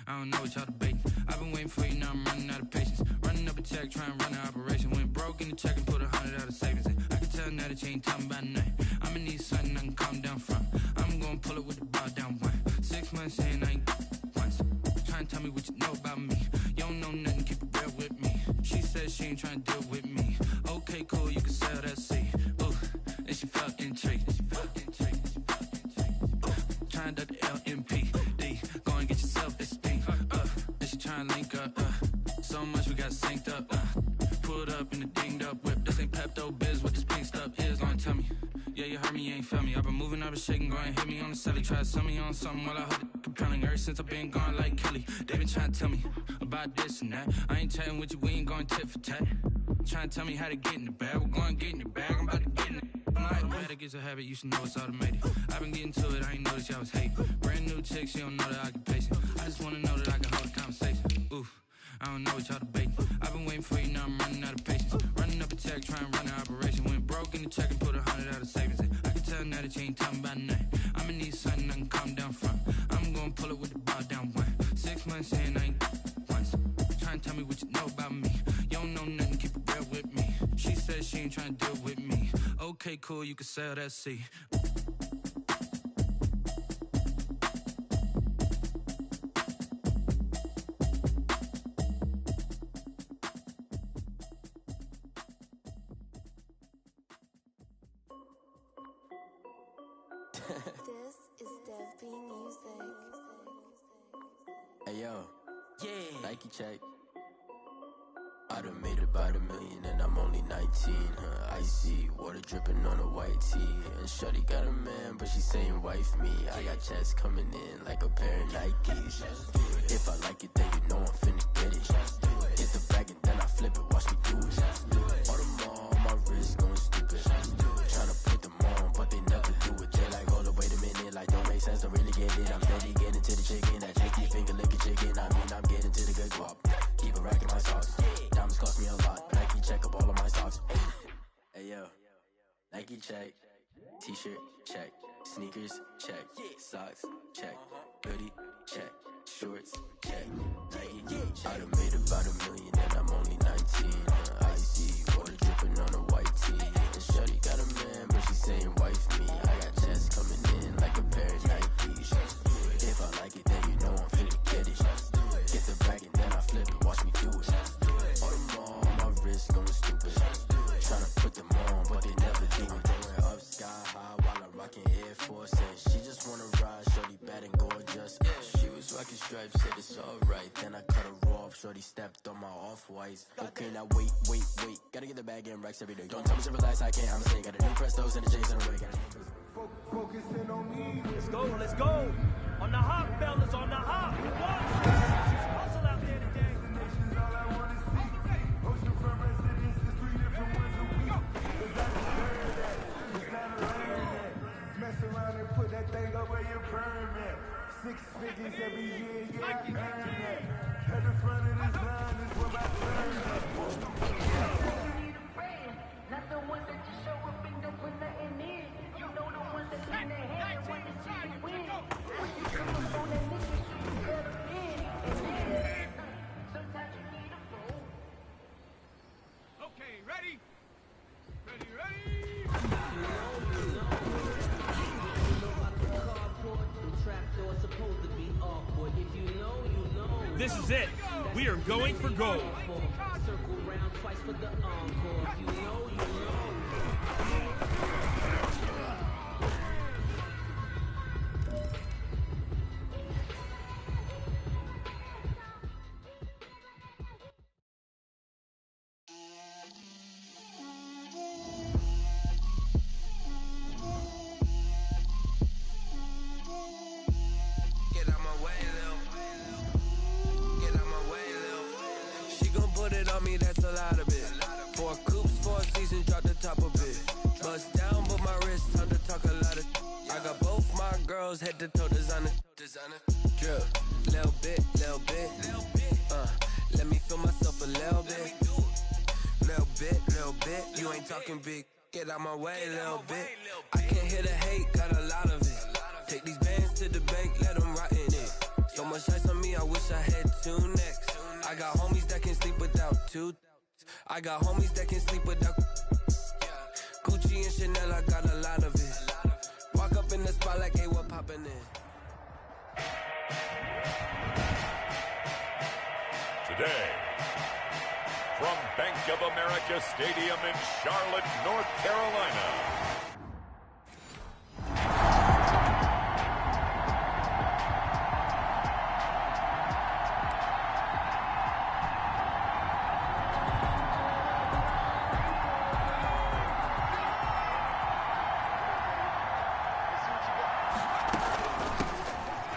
I don't know what y'all debating. I've been waiting for you, now I'm running out of patience. Running up a check, trying to run an operation. Went broke in the check and put 100 out of savings in. I can tell now that you ain't talking about nothing. I'ma need something I can calm down from. I'm gonna pull it with the bar down one. 6 months saying I ain't once. Trying to tell me what you know about me. You don't know nothing, keep it real with me. She said she ain't trying to deal with me. Okay, cool, you can sell that seed. Ooh, and she felt intrigued. Trying to duck the LMPD. Go and get yourself esteem. And she trying to link up. So much we got synced up. Pulled up in the dinged up whip. This ain't Pepto Biz, what this pink stuff is. Gonna tell me. Yeah, you heard me, you ain't felt me. I've been moving, I've been shaking, go and hit me on the celly. Try to sell me on something while I heard it compelling. Ever since I've been gone like Kelly. They been trying to tell me about this and that. I ain't chatting with you, we ain't going tit for tat. Trying to tell me how to get in the bag. We're going to get in your bag, I'm about to get in it. Automatic is a habit, you should know it's automated. I've been getting to it, I ain't noticed y'all was hating. Brand new chick, she don't know the occupation. I just wanna know that I can hold a conversation. Oof, I don't know what y'all debating. I've been waiting for you, now I'm running out of patience. Running up a check, trying to run an operation. Went broke in the check and put 100 out of savings in. I can tell now that you ain't talking about nothing. I'ma need something I can calm down from. I'm gonna pull it with the bar down one. 6 months saying I ain't once. Trying to tell me what you know about me. You don't know nothing, keep it real with me. She said she ain't trying to deal with me. Okay, cool, you can sell that seed. This is Dev B Music. Hey yo, yeah, Nike check. I done made about $1 million and I'm only 19. Icy water dripping on a white tee. And shorty got a man, but she saying wife me. I got checks coming in like a pair of Nikes. If I like it, then you know I'm finna get it. Get the bag and then I flip it, watch me do it. All them on my wrist going stupid. Tryna put them on, but they never do it. They like, hold up, wait a minute, like don't make sense, don't really get it. I'm steady getting to the chicken, that tasty finger licking chicken. I mean, I'm getting to the good guap. Keep a rack in my sauce. Diamonds cost me a lot, Nike check up all of my stocks. Hey yo, Nike check, t-shirt check, sneakers check, socks check, hoodie check, shorts check, Nike check. I done made about $1 million and I'm only 19. Icy water dripping on a white tee. And shorty got a man, but she saying wife me. I got checks coming in like a pair of Nikes. If I like it, then you know I'm finna get it. Get the bag and then I flip it, watch me do it. All them on my wrist going stupid. Tryna put them on, but they never do it. Going up sky high while I'm rocking Air Force. And she just wanna ride, shorty bad and gorgeous. She was rocking stripes, said it's alright. Then I cut her off, shorty stepped on my off-whites. Okay, now wait. Gotta get the bag and racks every day. Don't tell me to relax, I can't, I'ma say. Got a new Prestos and a J's in the way. Focusing on me. Let's go. On the hop, fellas, on the hop. Hustle out there today. Destination's all I wanna see. Oceanfront residence is 3 different ones a week. Cause I deserve that. It's not a learn that. Mess around and put that thing up where you burn that. 6 figures every year, yeah, I earn that. At the front of this line is where I earn that. Not the ones that just show up and don't put nothing in. You know the ones that in their hand and want to see you win. When you come up on that nigga, you better win. And then, sometimes you need a phone. Okay, ready? This is it. We are going for gold. Circle round twice for the encore. You know. Get out my way, Lil. Get out my way, Lil. She gon' put it on me, that's a lot of it. 4 was head to toe designer. Drip, little bit. Let me feel myself a little bit. Little bit. You ain't talking big. Get out my way a little bit. I can't hear the hate, got a lot of it. Take these bands to the bank, let them rot in it. So much ice on me, I wish I had 2 necks. I got homies that can sleep without 2. I got homies that can sleep without Gucci and Chanel, I got a lot of it. Walk up in the spot like, hey, what poppin' in? Today, from Bank of America Stadium in Charlotte, North Carolina.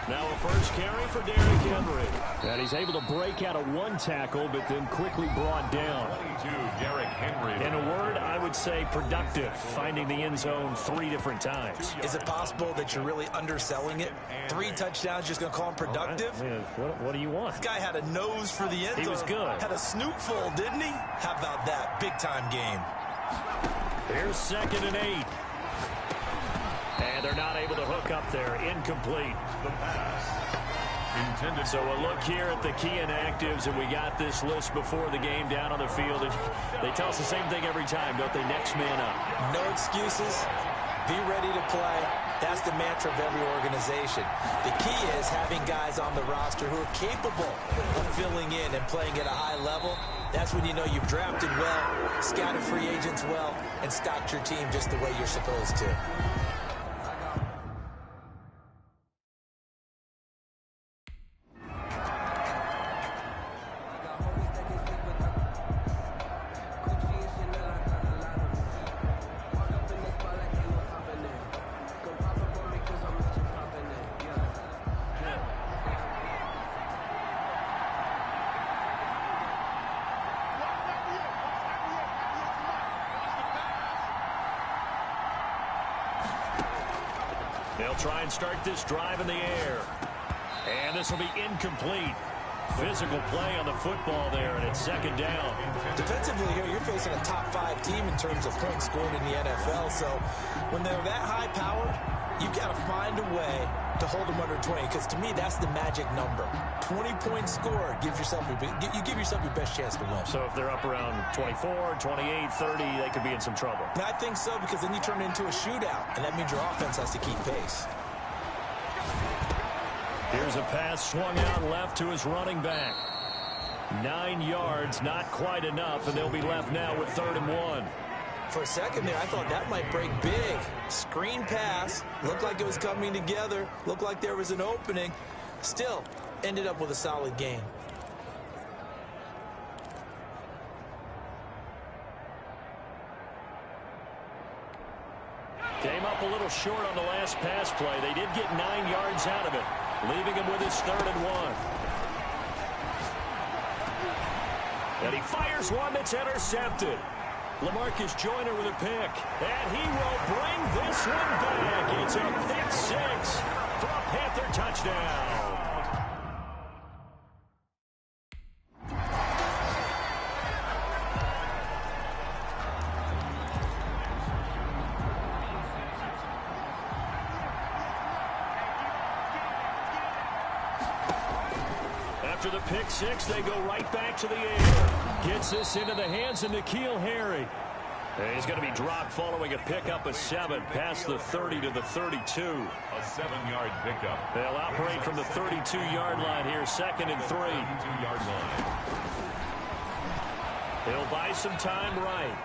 Now a first carry for Derrick Henry. And he's able to break out of 1 tackle, but then quickly brought down. 22, Derrick Henry. In a word, I would say productive, finding the end zone 3 different times. Is it possible that you're really underselling it? 3 touchdowns, just going to call him productive? What do you want? This guy had a nose for the end zone. He was good. Had a snootful, didn't he? How about that? Big-time game. Here's 2nd and 8. And they're not able to hook up there. Incomplete. The pass. Intended. So a look here at the key inactives, and we got this list before the game down on the field. And they tell us the same thing every time, don't they? Next man up. No excuses. Be ready to play. That's the mantra of every organization. The key is having guys on the roster who are capable of filling in and playing at a high level. That's when you know you've drafted well, scouted free agents well, and stocked your team just the way you're supposed to. They'll try and start this drive in the air. And this will be incomplete. Physical play on the football there, and it's 2nd down. Defensively here, you're facing a top-5 team in terms of points scored in the NFL. So when they're that high-powered, you've got to find a way to hold them under 20. Because to me, that's the magic number. 20 points scored gives yourself you give yourself your best chance to win. So if they're up around 24, 28, 30, they could be in some trouble. And I think so, because then you turn it into a shootout, and that means your offense has to keep pace. Here's a pass swung out left to his running back. 9 yards, not quite enough, and they'll be left now with 3rd and 1. For a second there, I thought that might break big. Screen pass, looked like it was coming together, looked like there was an opening. Still, ended up with a solid game. Came up a little short on the last pass play. They did get 9 yards out of it, leaving him with his 3rd and 1. And he fires one that's intercepted. LaMarcus Joyner with a pick. And he will bring this one back. It's a pick 6 for a Panther touchdown. After the pick 6, they go right back to the air. Gets this into the hands of N'Keal Harry. And he's going to be dropped following a pickup of 7 past the 30 to the 32. A 7-yard pickup. They'll operate from the 32-yard line here, 2nd and 3. 32-yard line. He'll buy some time right.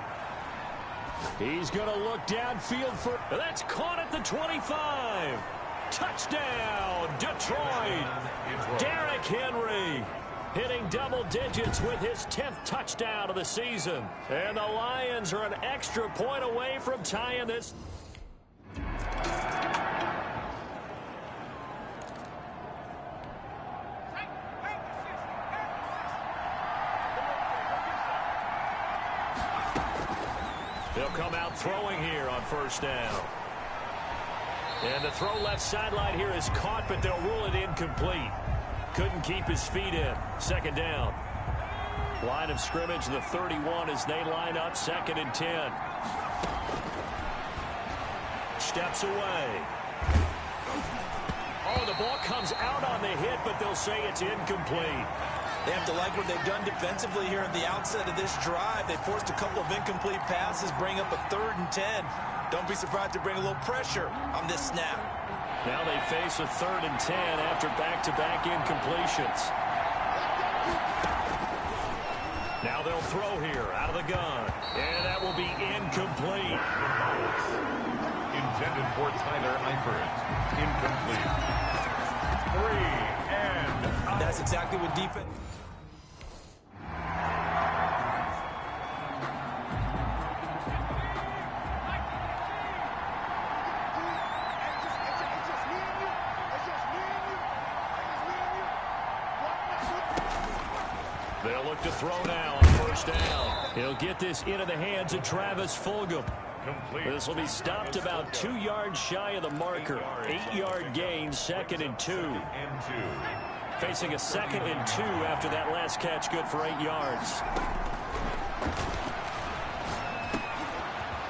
He's going to look downfield for... That's caught at the 25. Touchdown, Detroit. Derrick Henry hitting double digits with his 10th touchdown of the season. And the Lions are an extra point away from tying this. They'll come out throwing here on 1st down. And the throw left sideline here is caught, but they'll rule it incomplete. Couldn't keep his feet in. Second down. Line of scrimmage, the 31 as they line up, 2nd and 10. Steps away. Oh, the ball comes out on the hit, but they'll say it's incomplete. They have to like what they've done defensively here at the outset of this drive. They forced a couple of incomplete passes, bring up a 3rd and 10. Don't be surprised to bring a little pressure on this snap. Now they face a 3rd and 10 after back-to-back incompletions. Now they'll throw here out of the gun. And that will be incomplete. Intended for Tyler Eifert. Incomplete. 3 and out. That's exactly what defense... They'll look to throw now on 1st down. He'll get this into the hands of Travis Fulgham. This will be stopped about 2 yards shy of the marker. 8-yard gain, 2nd and 2. Facing a 2nd and 2 after that last catch, good for 8 yards.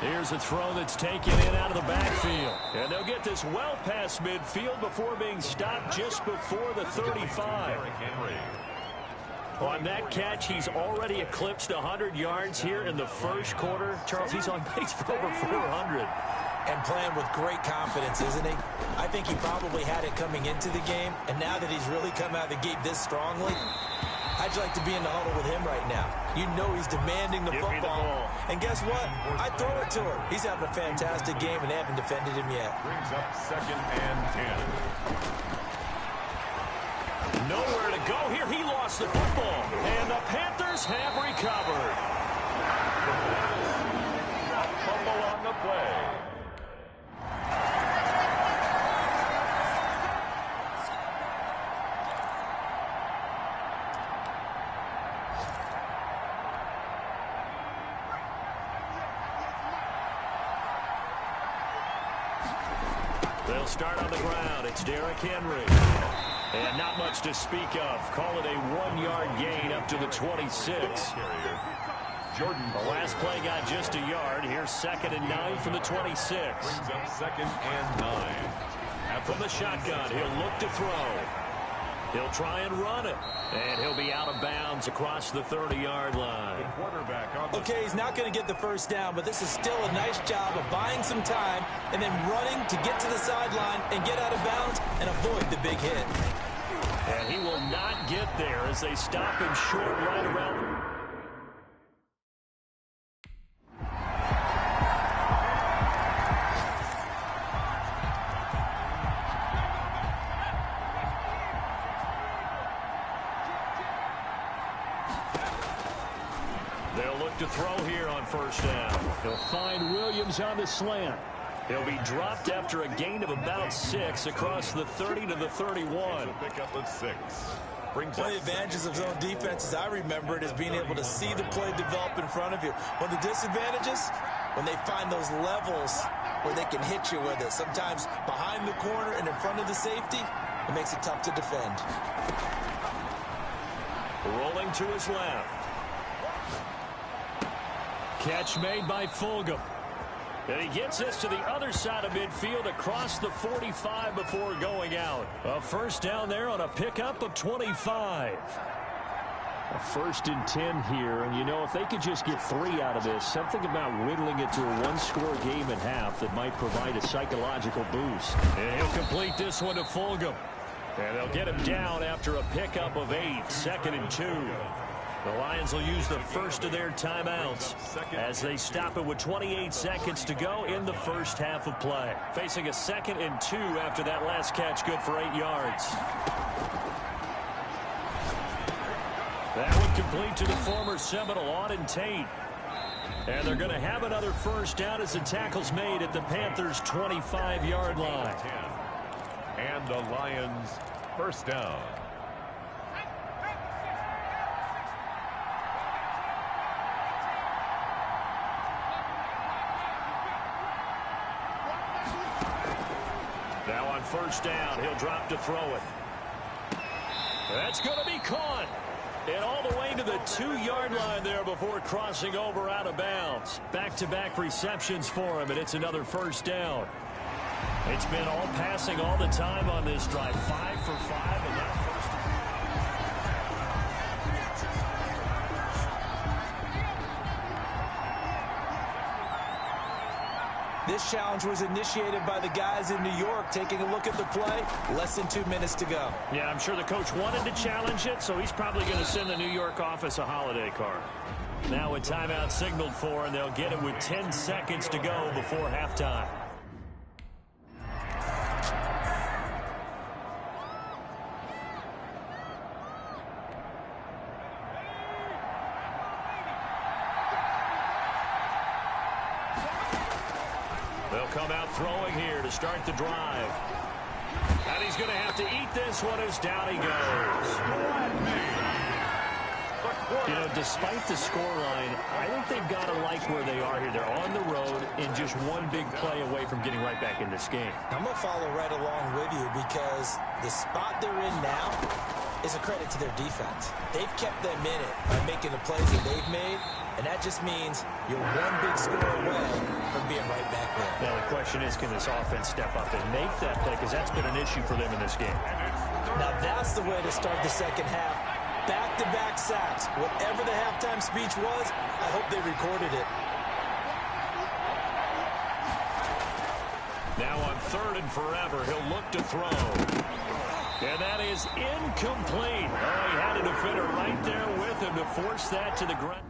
Here's a throw that's taken in out of the backfield. And they'll get this well past midfield before being stopped just before the 35. On that catch, he's already eclipsed 100 yards here in the first quarter. Charles, he's on pace for over 400. And playing with great confidence, isn't he? I think he probably had it coming into the game, and now that he's really come out of the gate this strongly, how'd you like to be in the huddle with him right now? You know he's demanding the football. And guess what? I throw it to him. He's having a fantastic game, and they haven't defended him yet. Brings up 2nd and 10. Nowhere to go here. He lost the football. And the Panthers have recovered. Fumble on the play. They'll start on the ground. It's Derrick Henry. And not much to speak of. Call it a 1-yard gain up to the 26. The last play got just a yard. Here's 2nd and 9 from the 26. Brings up 2nd and 9. From the shotgun, he'll look to throw. He'll try and run it. And he'll be out of bounds across the 30-yard line. Okay, he's not going to get the 1st down, but this is still a nice job of buying some time and then running to get to the sideline and get out of bounds and avoid the big hit. And he will not get there as they stop him short right around. They'll look to throw here on 1st down. He'll find Williams on the slant. He'll be dropped after a gain of about 6 across the 30 to the 31. Pick up at 6. One of the advantages of zone defense, as I remember it, is being able to see the play develop in front of you. One of the disadvantages, when they find those levels where they can hit you with it, sometimes behind the corner and in front of the safety, it makes it tough to defend. Rolling to his left. Catch made by Fulgham. And he gets this to the other side of midfield across the 45 before going out. A 1st down there on a pickup of 25. A 1st and 10 here. And, you know, if they could just get 3 out of this, something about whittling it to a 1-score game at half that might provide a psychological boost. And he'll complete this one to Fulgham. And they'll get him down after a pickup of 8. 2nd and 2. The Lions will use the 1st of their timeouts as they stop it with 28 seconds to go in the first half of play. Facing a 2nd and 2 after that last catch, good for 8 yards. That one complete to the former Seminole, Auden Tate. And they're going to have another 1st down as the tackle's made at the Panthers' 25-yard line. And the Lions' 1st down. on first down. He'll drop to throw it. That's going to be caught. And all the way to the 2-yard line there before crossing over out of bounds. Back-to-back receptions for him, and it's another first down. It's been all passing all the time on this drive. 5 for 5, and now first down. This challenge was initiated by the guys in New York. Taking a look at the play, less than 2 minutes to go. Yeah, I'm sure the coach wanted to challenge it, so he's probably going to send the New York office a holiday card. Now a timeout signaled for, and they'll get it with 10 seconds to go before halftime. They'll come out throwing here to start the drive. And he's going to have to eat this one as down he goes. You know, despite the scoreline, I think they've got to like where they are here. They're on the road and just one big play away from getting right back in this game. I'm going to follow right along with you because the spot they're in now is a credit to their defense. They've kept them in it by making the plays that they've made, and that just means you're one big score away from being right back there. Now, the question is, can this offense step up and make that play? Because that's been an issue for them in this game. Now, that's the way to start the second half. Back-to-back sacks. Whatever the halftime speech was, I hope they recorded it. Now on 3rd and forever, he'll look to throw. And that is incomplete. Oh, he had a defender right there with him to force that to the ground.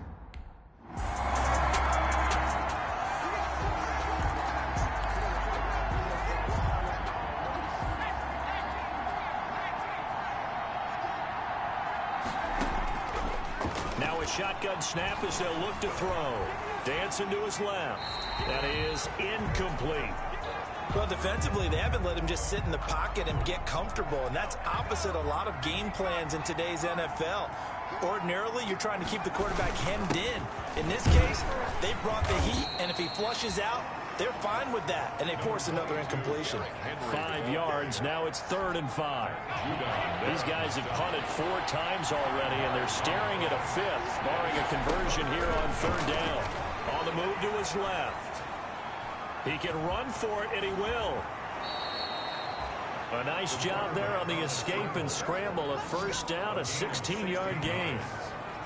Now a shotgun snap as they'll look to throw. Dancing to his left. That is incomplete. Well, defensively, they haven't let him just sit in the pocket and get comfortable, and that's opposite a lot of game plans in today's NFL. Ordinarily, you're trying to keep the quarterback hemmed in. In this case, they brought the heat, and if he flushes out, they're fine with that, and they force another incompletion. 5 yards. Now it's 3rd and 5. These guys have punted 4 times already, and they're staring at a 5th, barring a conversion here on 3rd down. On the move to his left. He can run for it, and he will. A nice job there on the escape and scramble. A first down, a 16-yard gain.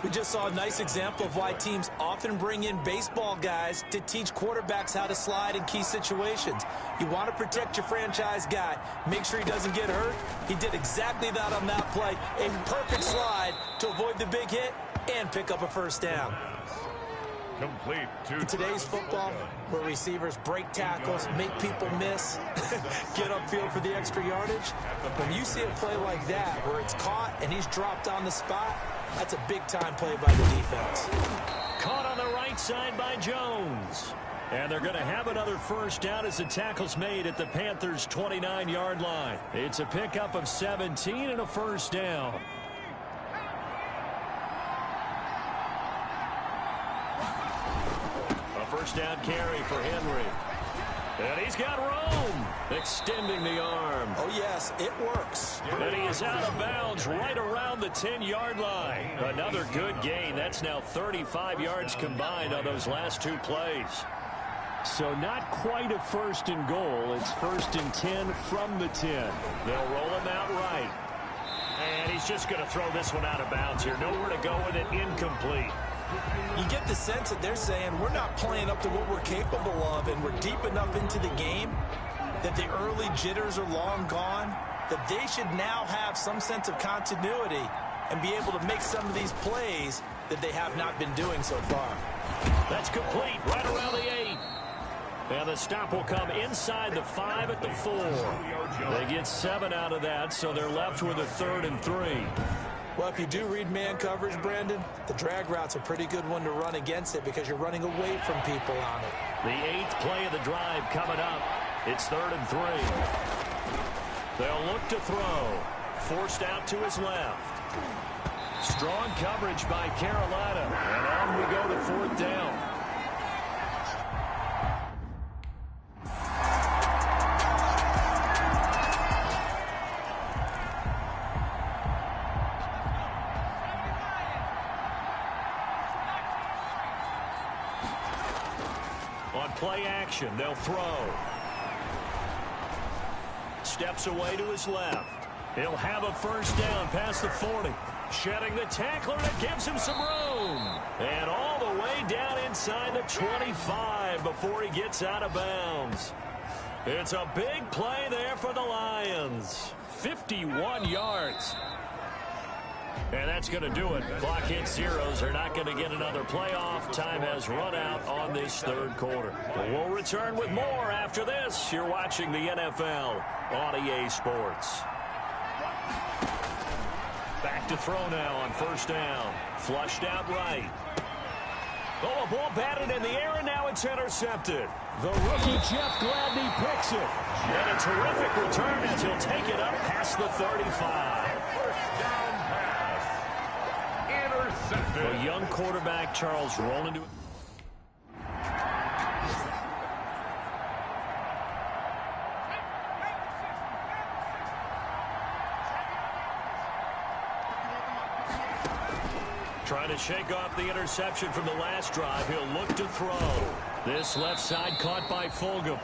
We just saw a nice example of why teams often bring in baseball guys to teach quarterbacks how to slide in key situations. You want to protect your franchise guy. Make sure he doesn't get hurt. He did exactly that on that play. A perfect slide to avoid the big hit and pick up a first down. Complete to In today's football, where receivers break tackles, make people miss, get upfield for the extra yardage, when you see a play like that where it's caught and he's dropped on the spot, that's a big-time play by the defense. Caught on the right side by Jones. And they're going to have another first down as the tackle's made at the Panthers' 29-yard line. It's a pickup of 17 and a first down. First down carry for Henry. And he's got room. Extending the arm. Oh, yes, it works. And he is out of bounds right around the 10-yard line. Another good gain. That's now 35 yards combined on those last 2 plays. So not quite a 1st and goal. It's 1st and 10 from the 10. They'll roll him out right. And he's just going to throw this one out of bounds here. Nowhere to go with it. Incomplete. You get the sense that they're saying we're not playing up to what we're capable of, and we're deep enough into the game that the early jitters are long gone, that they should now have some sense of continuity and be able to make some of these plays that they have not been doing so far. That's complete right around the 8. And the stop will come inside the 5 at the 4. They get 7 out of that, so they're left with a 3rd and 3. Well, if you do read man coverage, Brandon, the drag route's a pretty good one to run against it because you're running away from people on it. The 8th play of the drive coming up. It's 3rd and 3. They'll look to throw. Forced out to his left. Strong coverage by Carolina. And on we go to 4th down. play action. They'll throw. Steps away to his left. He'll have a first down past the 40. Shedding the tackler that gives him some room. And all the way down inside the 25 before he gets out of bounds. It's a big play there for the Lions. 51 yards. And that's going to do it. Clock hits zeros. They're not going to get another playoff. Time has run out on this third quarter. We'll return with more after this. You're watching the NFL on EA Sports. Back to throw now on first down. Flushed out right. Oh, a ball batted in the air, and now it's intercepted. The rookie, Jeff Gladney, picks it. And a terrific return as he'll take it up past the 35. First down pass. Intercepted. A young quarterback, Charles, rolling to it. Trying to shake off the interception from the last drive. He'll look to throw. This left side caught by Fulgham.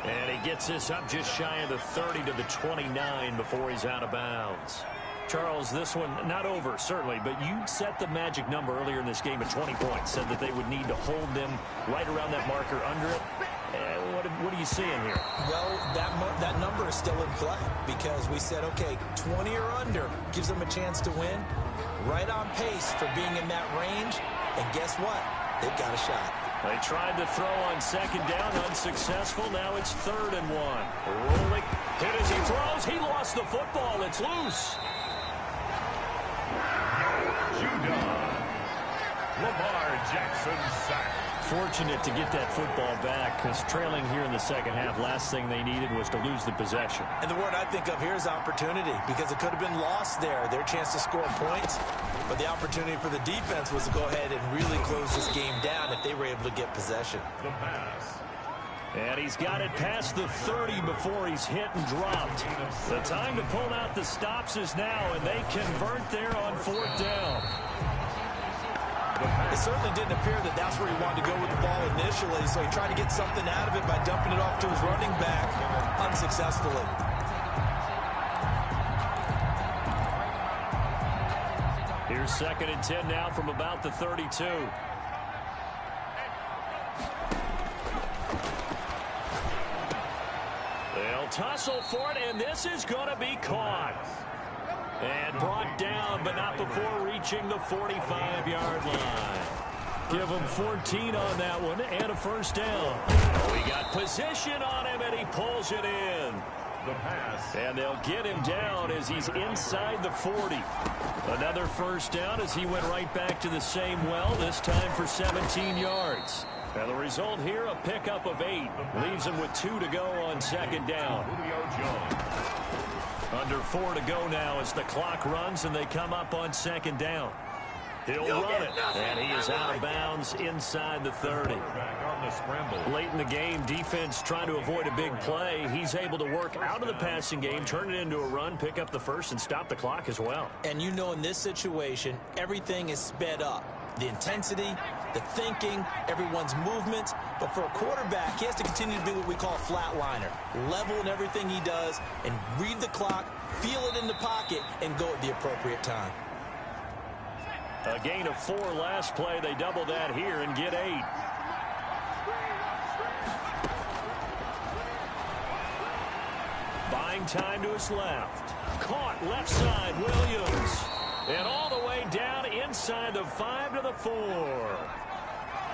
And he gets this up just shy of the 30 to the 29 before he's out of bounds. Charles, this one not over, certainly, but you set the magic number earlier in this game at 20 points. Said that they would need to hold them right around that marker under it. What are you seeing here? Well, that number is still in play because we said, okay, 20 or under gives them a chance to win. Right on pace for being in that range. And guess what? They've got a shot. They tried to throw on second down, unsuccessful. Now it's 3rd and 1. Rolling, hit as he throws. He lost the football. It's loose. Judah. Lamar Jackson sack. Fortunate to get that football back because trailing here in the second half, last thing they needed was to lose the possession. And the word I think of here is opportunity because it could have been lost there, their chance to score points. But the opportunity for the defense was to go ahead and really close this game down if they were able to get possession. The pass. And he's got it past the 30 before he's hit and dropped. The time to pull out the stops is now, and they convert there on 4th down. It certainly didn't appear that that's where he wanted to go with the ball initially, so he tried to get something out of it by dumping it off to his running back unsuccessfully. Here's 2nd and 10 now from about the 32. They'll tussle for it, and this is going to be caught. And brought down, but not before reaching the 45-yard line. Give him 14 on that one and a first down. Oh, he got position on him, and he pulls it in. The pass. And they'll get him down as he's inside the 40. Another first down as he went right back to the same well, this time for 17 yards. And the result here, a pickup of 8. Leaves him with 2 to go on second down. Julio Jones. Under 4 to go now as the clock runs and they come up on second down. He'll run it, and he is out of bounds inside the 30. On the scramble. Late in the game, defense trying to avoid a big play. He's able to work out of the passing game, turn it into a run, pick up the first, and stop the clock as well. And you know in this situation, everything is sped up. The intensity, the thinking, everyone's movements. But for a quarterback, he has to continue to be what we call a flatliner. Level in everything he does and read the clock, feel it in the pocket, and go at the appropriate time. A gain of 4 last play. They double that here and get 8. Buying time to his left. Caught left side, Williams. And all the way down inside the 5 to the 4.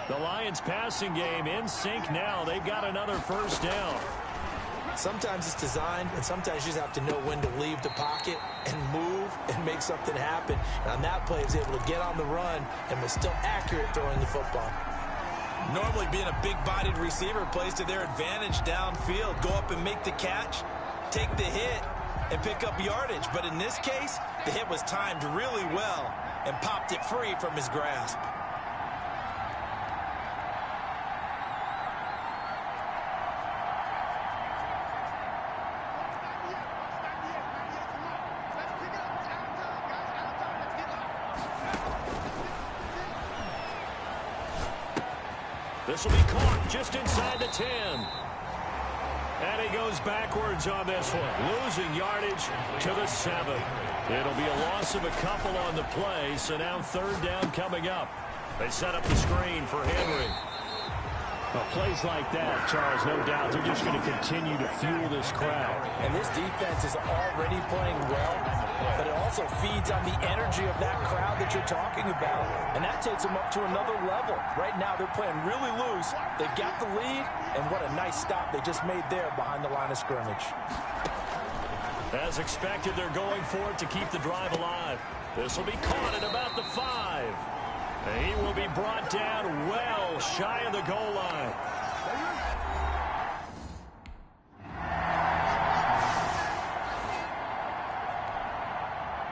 The Lions passing game in sync now. They've got another first down. Sometimes it's designed, and sometimes you just have to know when to leave the pocket and move and make something happen. And on that play, he was able to get on the run and was still accurate throwing the football. Normally, being a big-bodied receiver plays to their advantage downfield. Go up and make the catch, take the hit, and pick up yardage. But in this case, the hit was timed really well and popped it free from his grasp. This will be caught just inside the 10. And he goes backwards on this one, losing yardage to the 7. It'll be a loss of a couple on the play, so now third down coming up. They set up the screen for Henry. Well, plays like that, Charles, no doubt, they're just going to continue to fuel this crowd. And this defense is already playing well, but it also feeds on the energy of that crowd that you're talking about, and that takes them up to another level. Right now, they're playing really loose. They've got the lead, and what a nice stop they just made there behind the line of scrimmage. As expected, they're going for it to keep the drive alive. This will be caught at about the 5. He will be brought down well shy of the goal line.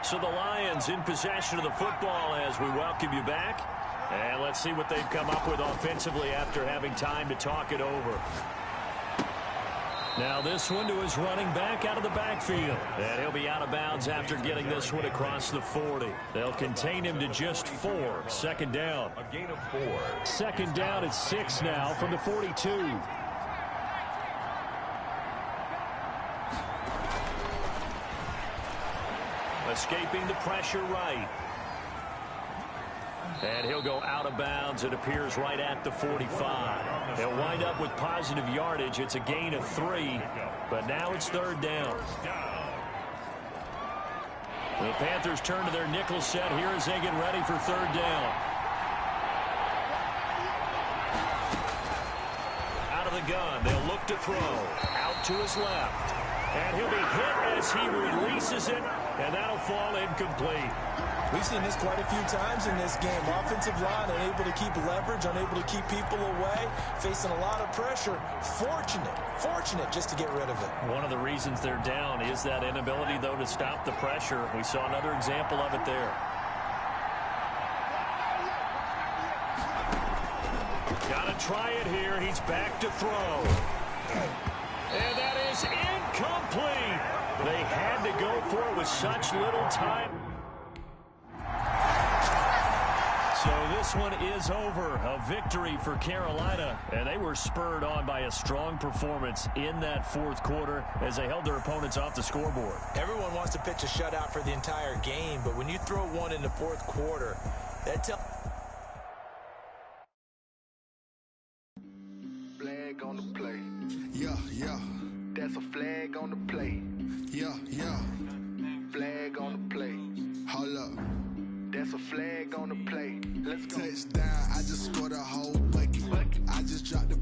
So the Lions in possession of the football as we welcome you back. And let's see what they've come up with offensively after having time to talk it over. Now this one to his running back out of the backfield. And he'll be out of bounds after getting this one across the 40. They'll contain him to just 4. Second down. A gain of 4. Second down at 6 now from the 42. Escaping the pressure right. And he'll go out of bounds. It appears right at the 45. He'll wind up with positive yardage. It's a gain of 3, but now it's third down. The Panthers turn to their nickel set here as they get ready for third down. Out of the gun, they'll look to throw. Out to his left. And he'll be hit as he releases it, and that'll fall incomplete. We've seen this quite a few times in this game. Offensive line unable to keep leverage, unable to keep people away, facing a lot of pressure. Fortunate just to get rid of it. One of the reasons they're down is that inability, though, to stop the pressure. We saw another example of it there. Got to try it here. He's back to throw. And that is incomplete. They had to go for it with such little time. So this one is over. A victory for Carolina. And they were spurred on by a strong performance in that fourth quarter as they held their opponents off the scoreboard. Everyone wants to pitch a shutout for the entire game, but when you throw one in the fourth quarter, that tells... Flag on the play. Yeah. That's a flag on the play. Yeah. Flag on the play. Hold up. That's a flag on the play. Let's go. Touchdown, I just scored a whole bucket. I just dropped the